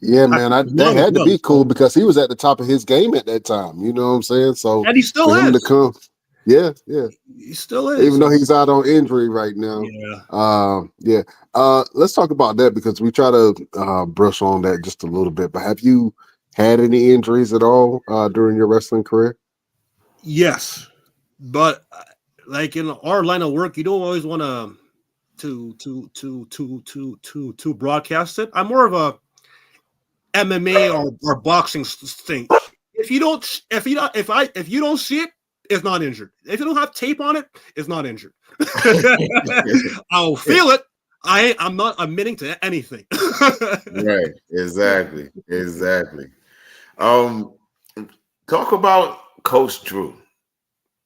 Yeah, man, that Love as had to well. be cool because he was at the top of his game at that time. You know what I'm saying? So And he still for him to is. come, yeah. He still is. Even though he's out on injury right now. Yeah. Let's talk about that because we try to brush on that just a little bit. But have you had any injuries at all during your wrestling career? Yes, but like in our line of work, you don't always want to broadcast it. I'm more of a MMA or boxing thing. If you don't see it, it's not injured. If you don't have tape on it, it's not injured. I'll feel it. I'm not admitting to anything. Right. Exactly. Talk about Coach Drew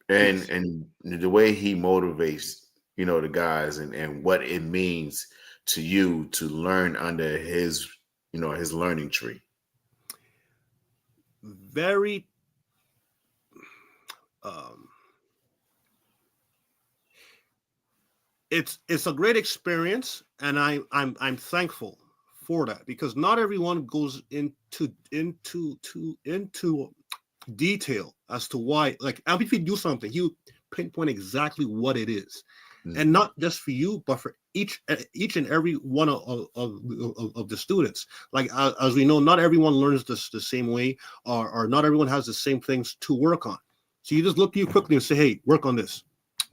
and the way he motivates, the guys and what it means to you to learn under his learning tree. Very it's a great experience, and I'm thankful for that because not everyone goes into detail as to why. Like, if you do something, you pinpoint exactly what it is, and not just for you, but for each and every one of the students. Like, as we know, not everyone learns this the same way, or not everyone has the same things to work on. So you just look at you quickly and say, "Hey, work on this."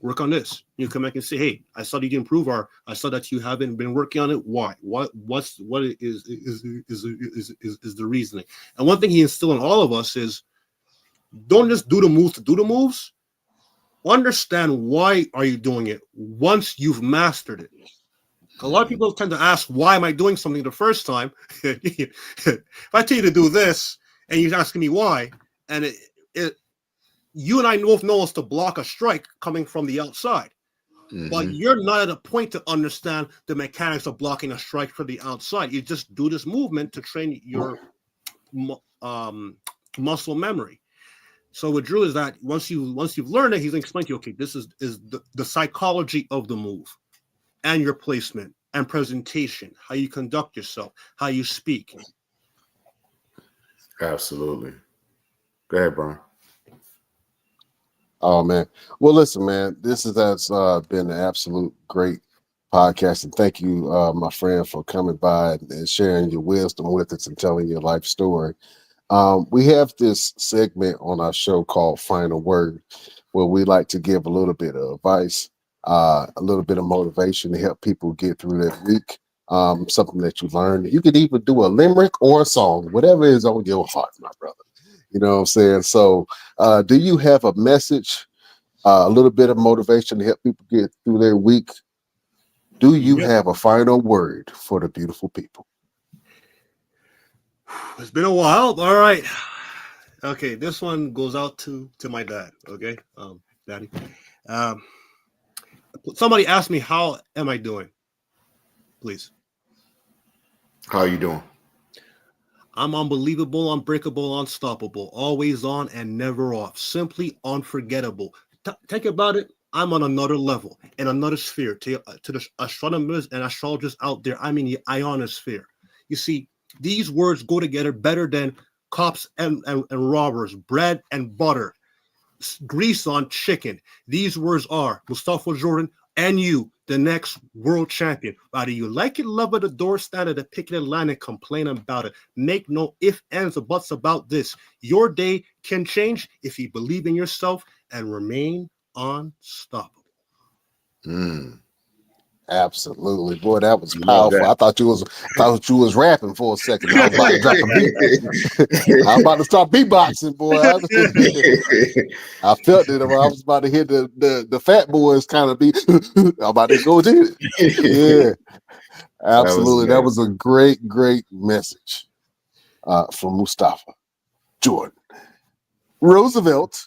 Work on this. You come back and say, "Hey, I saw that you improve, or I saw that you haven't been working on it. Why? What is the reasoning?" And one thing he instilled in all of us is, don't just do the moves to do the moves. Understand why are you doing it once you've mastered it. A lot of people tend to ask, "Why am I doing something the first time?" If I tell you to do this and you're asking me why, and you and I both know it's to block a strike coming from the outside. But you're not at a point to understand the mechanics of blocking a strike from the outside. You just do this movement to train your muscle memory. So with Drew is that once you've learned it, he's going to explain to you, okay, this is the psychology of the move and your placement and presentation, how you conduct yourself, how you speak. Absolutely. Go ahead, Brian. Oh man. Well, listen, man, this has been an absolute great podcast, and thank you, my friend, for coming by and sharing your wisdom with us and telling your life story. We have this segment on our show called Final Word, where we like to give a little bit of advice, a little bit of motivation to help people get through their week. Something that you learned. You could even do a limerick or a song, whatever is on your heart, my brother. You know what I'm saying? So, do you have a message, a little bit of motivation to help people get through their week? Do you have a final word for the beautiful people? It's been a while. All right. Okay, this one goes out to my dad. Okay, Daddy. Somebody asked me, how am I doing? Please. How are you doing? I'm unbelievable, unbreakable, unstoppable, always on and never off, simply unforgettable. Think about it. I'm on another level, in another sphere. To the astronomers and astrologers out there, I'm in the ionosphere. You see, these words go together better than cops and robbers, bread and butter, grease on chicken. These words are Mustapha Jordan and you, the next world champion. Whether you like it, love it, adore, stand at the picket line and complain about it. Make no ifs, ands, or buts about this. Your day can change if you believe in yourself and remain unstoppable. Absolutely, boy, that was Love powerful. that. I thought you was rapping for a second. I was about to drop a beat. I was about to start beatboxing, boy. I felt it. I was about to hit the fat boys kind of beat. I'm about to go to it. Yeah, absolutely. That was a great message from Mustapha Jordan. Roosevelt,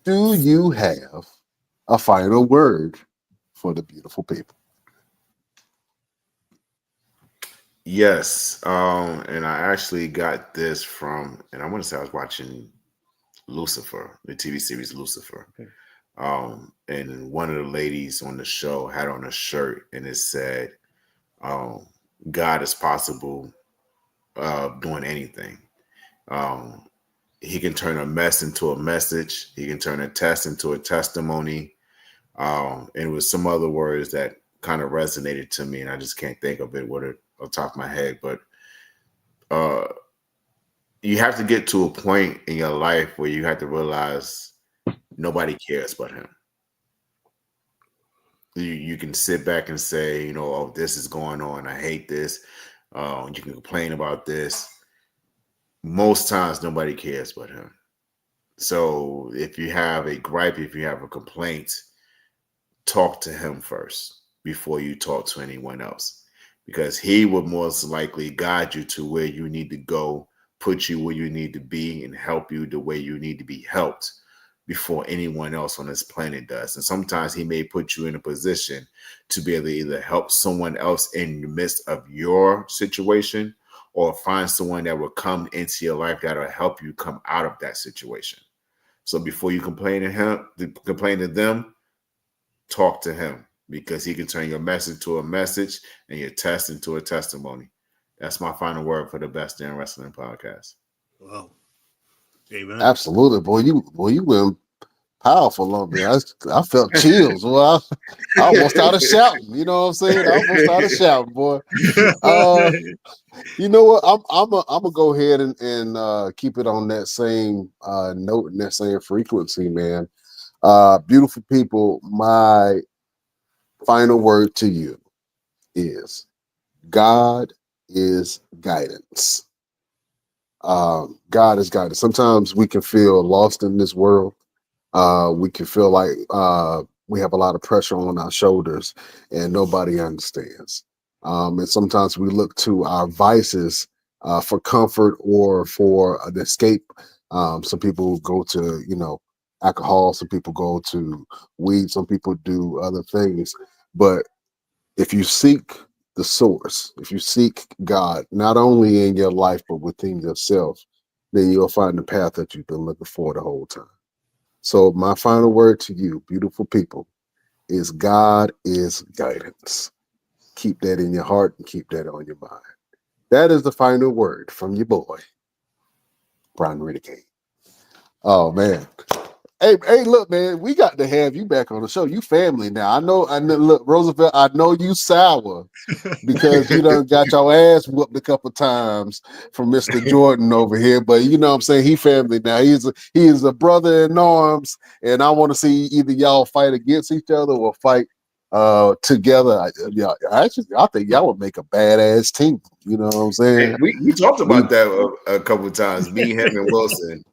do you have a final word for the beautiful people? Yes. And I actually got this from, and I want to say I was watching Lucifer, the TV series Lucifer. Okay. And one of the ladies on the show had on a shirt and it said, God is possible doing anything. He can turn a mess into a message. He can turn a test into a testimony. And it was some other words that kind of resonated to me, and I just can't think of it off the top of my head. But you have to get to a point in your life where you have to realize nobody cares but him. You can sit back and say, oh, this is going on. I hate this. You can complain about this. Most times, nobody cares but him. So if you have a gripe, if you have a complaint, talk to him first before you talk to anyone else, because he will most likely guide you to where you need to go, put you where you need to be, and help you the way you need to be helped before anyone else on this planet does. And sometimes he may put you in a position to be able to either help someone else in the midst of your situation, or find someone that will come into your life that will help you come out of that situation. So before you complain to them, talk to him, because he can turn your message to a message and your test into a testimony. That's my final word for the Best Damn Wrestling Podcast. Wow. Amen. Absolutely, boy. You went powerful on me. I felt chills. Well, I almost started shouting. You know what I'm saying? I almost started shouting, boy. You know what? I'm gonna go ahead and keep it on that same note and that same frequency, man. Beautiful people, my final word to you is God is guidance. God is guidance. Sometimes we can feel lost in this world. We can feel like we have a lot of pressure on our shoulders and nobody understands. And sometimes we look to our vices for comfort or for an escape. Some people go to, alcohol. Some people go to weed. Some people do other things. But if you seek the source, if you seek God, not only in your life, but within yourself, then you'll find the path that you've been looking for the whole time. So my final word to you, beautiful people, is God is guidance. Keep that in your heart and keep that on your mind. That is the final word from your boy, Brian Renegade. Oh, man. Hey, look, man, we got to have you back on the show. You family now. I know, look, Roosevelt, I know you sour because you done got your ass whooped a couple times from Mr. Jordan over here. But you know what I'm saying? He family now. He is a brother in arms, and I want to see either y'all fight against each other or fight together. I think y'all would make a badass team. You know what I'm saying? Hey, we talked about that a couple of times, me, him, and Wilson.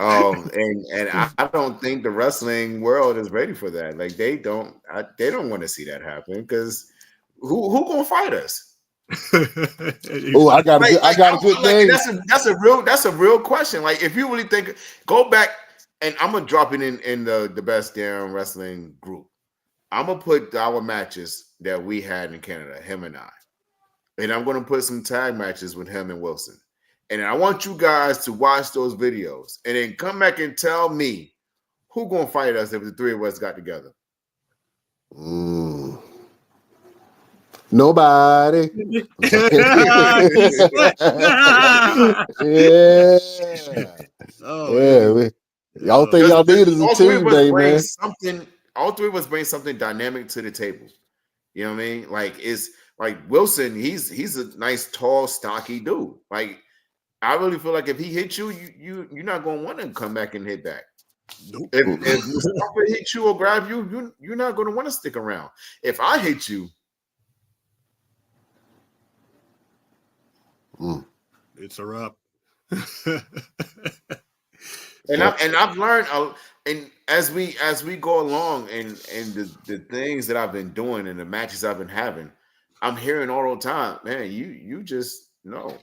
And I don't think the wrestling world is ready for that. Like they don't want to see that happen, because who gonna fight us? Oh, I got a good name. That's a real question. Like if you really think, go back, and I'm gonna drop it in the Best Damn Wrestling group. I'm gonna put our matches that we had in Canada, him and I, and I'm gonna put some tag matches with him and Wilson. And I want you guys to watch those videos and then come back and tell me who gonna fight us if the three of us got together. Nobody. Yeah. Oh, yeah. Y'all think y'all need is a Tuesday, man. All three of us bring something dynamic to the table. You know what I mean? Like it's like Wilson. He's a nice, tall, stocky dude. Like. I really feel like if he hits you, you're not gonna want to come back and hit back. Nope. If Mustapha hits you or grab you, you're not gonna want to stick around. If I hit you, it's a wrap. and I've learned, and as we go along, and the things that I've been doing and the matches I've been having, I'm hearing all the time, man. You just know.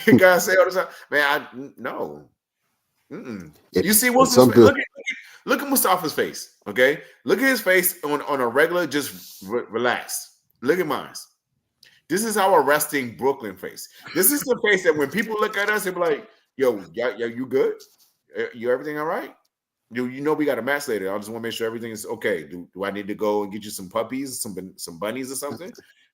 You guys say all the time, man. No. You see Wilson's face? Look at Mustapha's face. Okay, look at his face on a regular, just relaxed. Look at mine. This is our resting Brooklyn face. This is the face that when people look at us, they be like, "Yo, you good? You everything all right? You know we got a match later. I just want to make sure everything is okay. Do I need to go and get you some puppies, some bunnies or something,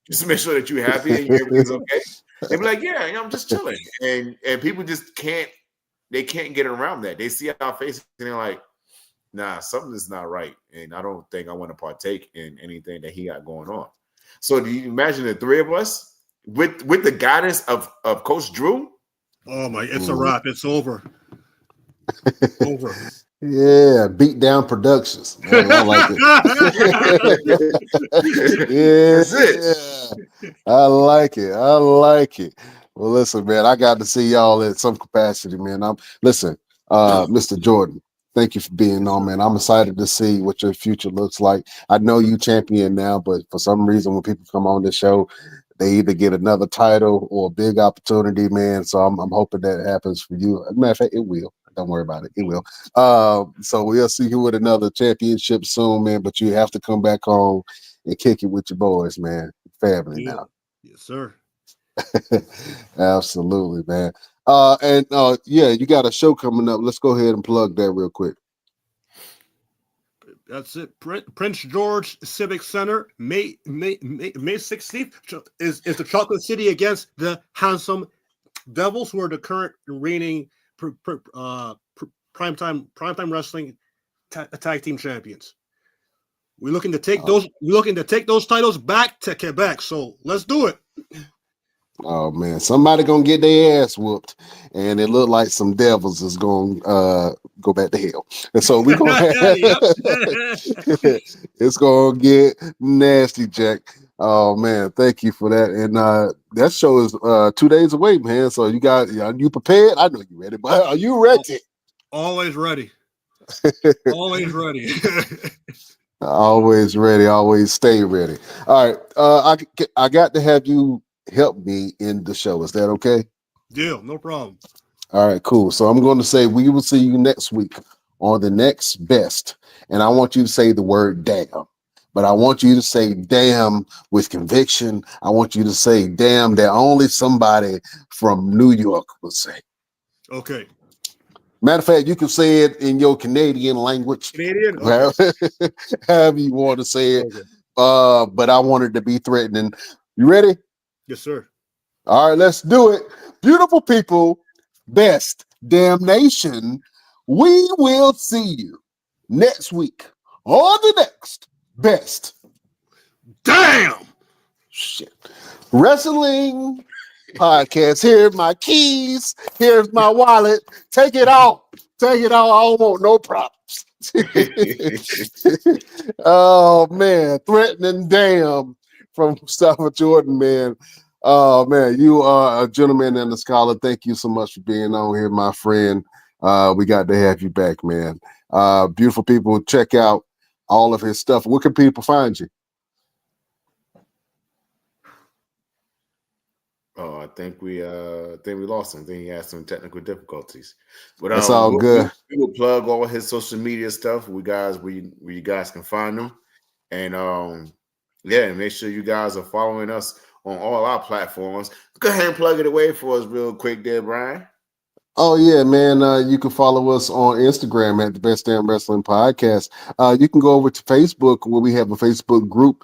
just to make sure that you're happy and everything's okay?" They be like, yeah, I'm just chilling, and people just can't get around that. They see our faces and they're like, nah, something is not right, and I don't think I want to partake in anything that he got going on. So do you imagine the three of us with the guidance of Coach Drew? Oh my, it's a wrap. It's over. Over. Yeah, Beat Down Productions. I like it. Yeah, That's it. I like it. I like it. Well, listen, man, I got to see y'all in some capacity, man. Listen, Mr. Jordan. Thank you for being on, man. I'm excited to see what your future looks like. I know you champion now, but for some reason, when people come on this show, they either get another title or a big opportunity, man. So I'm hoping that happens for you. As a matter of fact, it will. Don't worry about it. It will. So we'll see you with another championship soon, man. But you have to come back home and kick it with your boys, man. Family now. Yes, sir. Absolutely, man. Yeah, you got a show coming up. Let's go ahead and plug that real quick. That's it. Prince George Civic Center, May 16th is the Chocolate City against the Handsome Devils, who are the current reigning primetime wrestling tag team champions. We're looking to take those titles back to Quebec. So let's do it. Oh man, somebody gonna get their ass whooped, and it looked like some devils is gonna go back to hell. And so we're gonna it's gonna get nasty, Jack. Oh man, thank you for that. And that show is 2 days away, man. So are you prepared? I know you ready, but are you ready? Always ready. Always ready. Always ready. Always stay ready. All right. I got to have you help me in the show. Is that okay? Deal. No problem. All right, cool. So I'm going to say we will see you next week on the next best. And I want you to say the word damn. But I want you to say damn with conviction. I want you to say damn that only somebody from New York would say. Okay. Matter of fact, you can say it in your Canadian language. Canadian? Okay. However you want to say it. Okay. But I want it to be threatening. You ready? Yes, sir. All right, let's do it. Beautiful people, best damnation. We will see you next week on the next best. Damn. Shit. Wrestling podcast. Here's my keys. Here's my wallet. Take it all. Take it all. I don't want no problems. Oh man, threatening damn from Mustapha Jordan, man. Oh man, you are a gentleman and a scholar. Thank you so much for being on here, my friend. We got to have you back, man. Beautiful people, check out all of his stuff. Where can people find you? Oh, I think we lost him. I think he had some technical difficulties. But It's all good. We will plug all his social media stuff. Where you guys can find them. And make sure you guys are following us on all our platforms. Go ahead and plug it away for us real quick there, Brian. Oh yeah, man. You can follow us on Instagram at the Best Damn Wrestling Podcast. You can go over to Facebook where we have a Facebook group,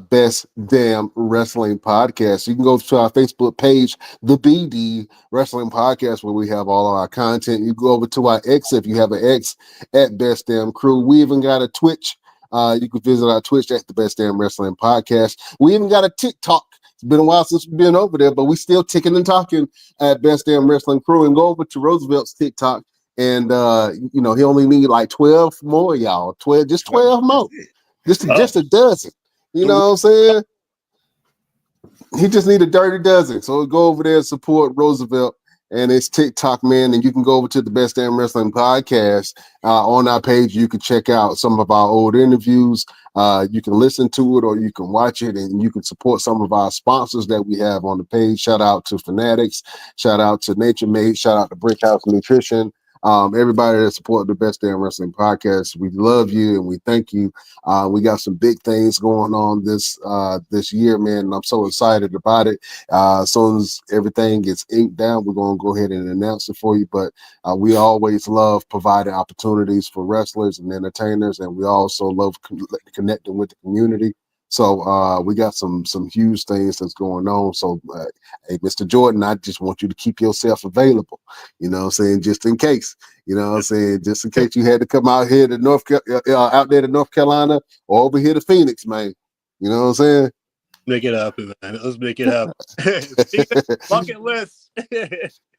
Best Damn Wrestling Podcast. You can go to our Facebook page, the BD Wrestling Podcast, where we have all of our content. You go over to our X if you have an X at Best Damn Crew. We even got a Twitch. You can visit our Twitch at the Best Damn Wrestling Podcast. We even got a TikTok. It's been a while since we've been over there, but we still ticking and talking at Best Damn Wrestling Crew. And go over to Roosevelt's TikTok, and he only need like 12 more, y'all. 12 more, just a dozen. You know what I'm saying? He just need a dirty dozen. So go over there and support Roosevelt and it's TikTok, man. And you can go over to the Best Damn Wrestling Podcast on our page. You can check out some of our old interviews. You can listen to it or you can watch it, and you can support some of our sponsors that we have on the page. Shout out to Fanatics, shout out to Nature Made, shout out to Brick House Nutrition. Everybody that support the Best Damn Wrestling Podcast, we love you and we thank you. We got some big things going on this year, man, and I'm so excited about it. As soon as everything gets inked down, we're going to go ahead and announce it for you. But we always love providing opportunities for wrestlers and entertainers, and we also love connecting with the community. So we got some huge things that's going on. So hey, Mr. Jordan, I just want you to keep yourself available. You know what I'm saying? Just in case. You know what I'm saying? Just in case you had to come out here to out there to North Carolina or over here to Phoenix, man. You know what I'm saying? Make it happen, man. Let's make it happen. Bucket list.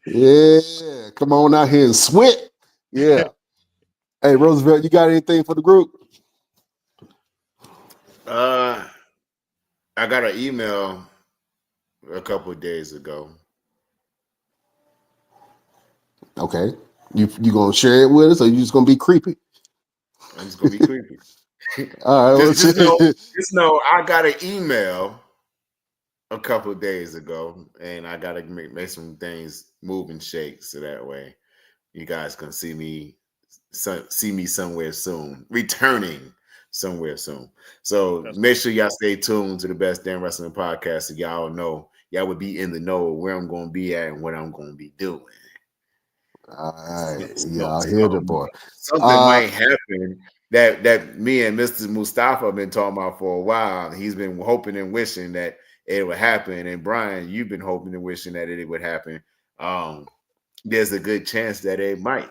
Yeah, come on out here and sweat. Yeah. Hey, Roosevelt, you got anything for the group? I got an email a couple of days ago. Okay. You gonna share it with us, or you just gonna be creepy? I'm just gonna be creepy. All right. just know I got an email a couple of days ago, and I gotta make some things move and shake so that way you guys can see me somewhere soon, returning somewhere soon. So make sure y'all stay tuned to the Best Damn Wrestling Podcast, so y'all know, y'all would be in the know of where I'm going to be at and what I'm going to be doing. All right, I hear the boy. Something might happen that me and Mr. Mustapha have been talking about for a while. He's been hoping and wishing that it would happen, and Brian, you've been hoping and wishing that it would happen. There's a good chance that it might,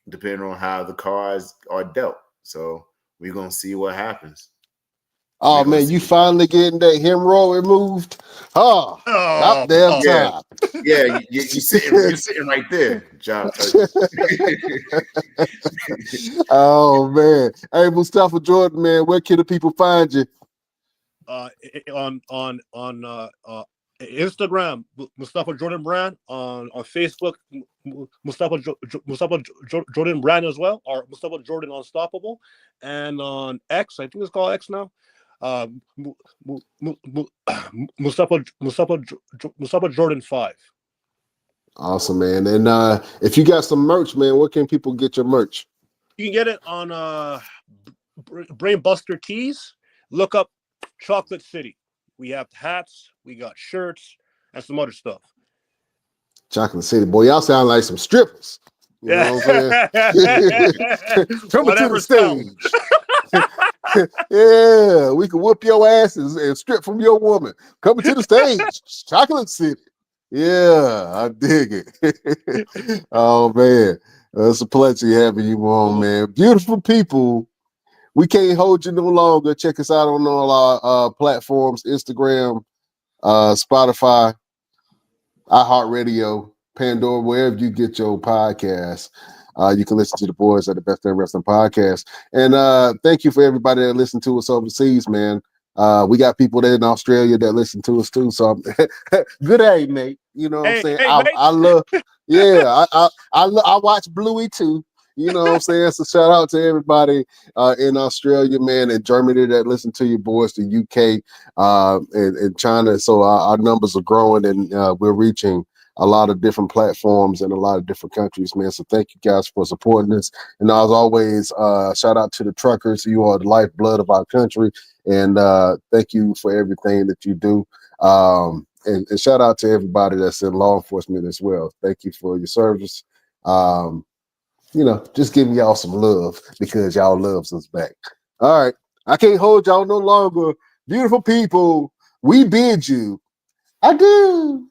depending on how the cards are dealt. So we're gonna see what happens. Oh man, you finally getting that hemorrhoid removed? About damn time. Yeah, you're sitting right there, John. Oh man, hey Mustapha Jordan, man, where can the people find you? On Instagram, Mustapha Jordan Brand. On Facebook, Mustapha Jordan Brand as well, or Mustapha Jordan Unstoppable. And on X, I think it's called X now. Mustapha Jordan 5. Awesome, man. And if you got some merch, man, where can people get your merch? You can get it on Brainbuster Tees. Look up Chocolate City. We have hats, we got shirts, and some other stuff. Chocolate City, boy, y'all sound like some strippers. You know what I'm saying? Coming to the stage. Yeah, we can whoop your asses and strip from your woman. Coming to the stage, Chocolate City. Yeah, I dig it. Oh man, it's a pleasure having you on, man. Beautiful people. We can't hold you no longer. Check us out on all our platforms: Instagram, Spotify, iHeartRadio, Pandora, wherever you get your podcasts. You can listen to the boys at the Best Damn Wrestling Podcast. And thank you for everybody that listen to us overseas, man. We got people there in Australia that listen to us too. So good day, mate. You know what I'm saying? I love, yeah, I watch Bluey too. You know what I'm saying? So shout out to everybody in Australia, man, and Germany that listen to you boys, the UK and China. So our numbers are growing, and we're reaching a lot of different platforms in a lot of different countries, man. So thank you guys for supporting us. And as always, shout out to the truckers. You are the lifeblood of our country. And thank you for everything that you do. And shout out to everybody that's in law enforcement as well. Thank you for your service. You know, just giving y'all some love because y'all loves us back. All right. I can't hold y'all no longer. Beautiful people, we bid you. I do.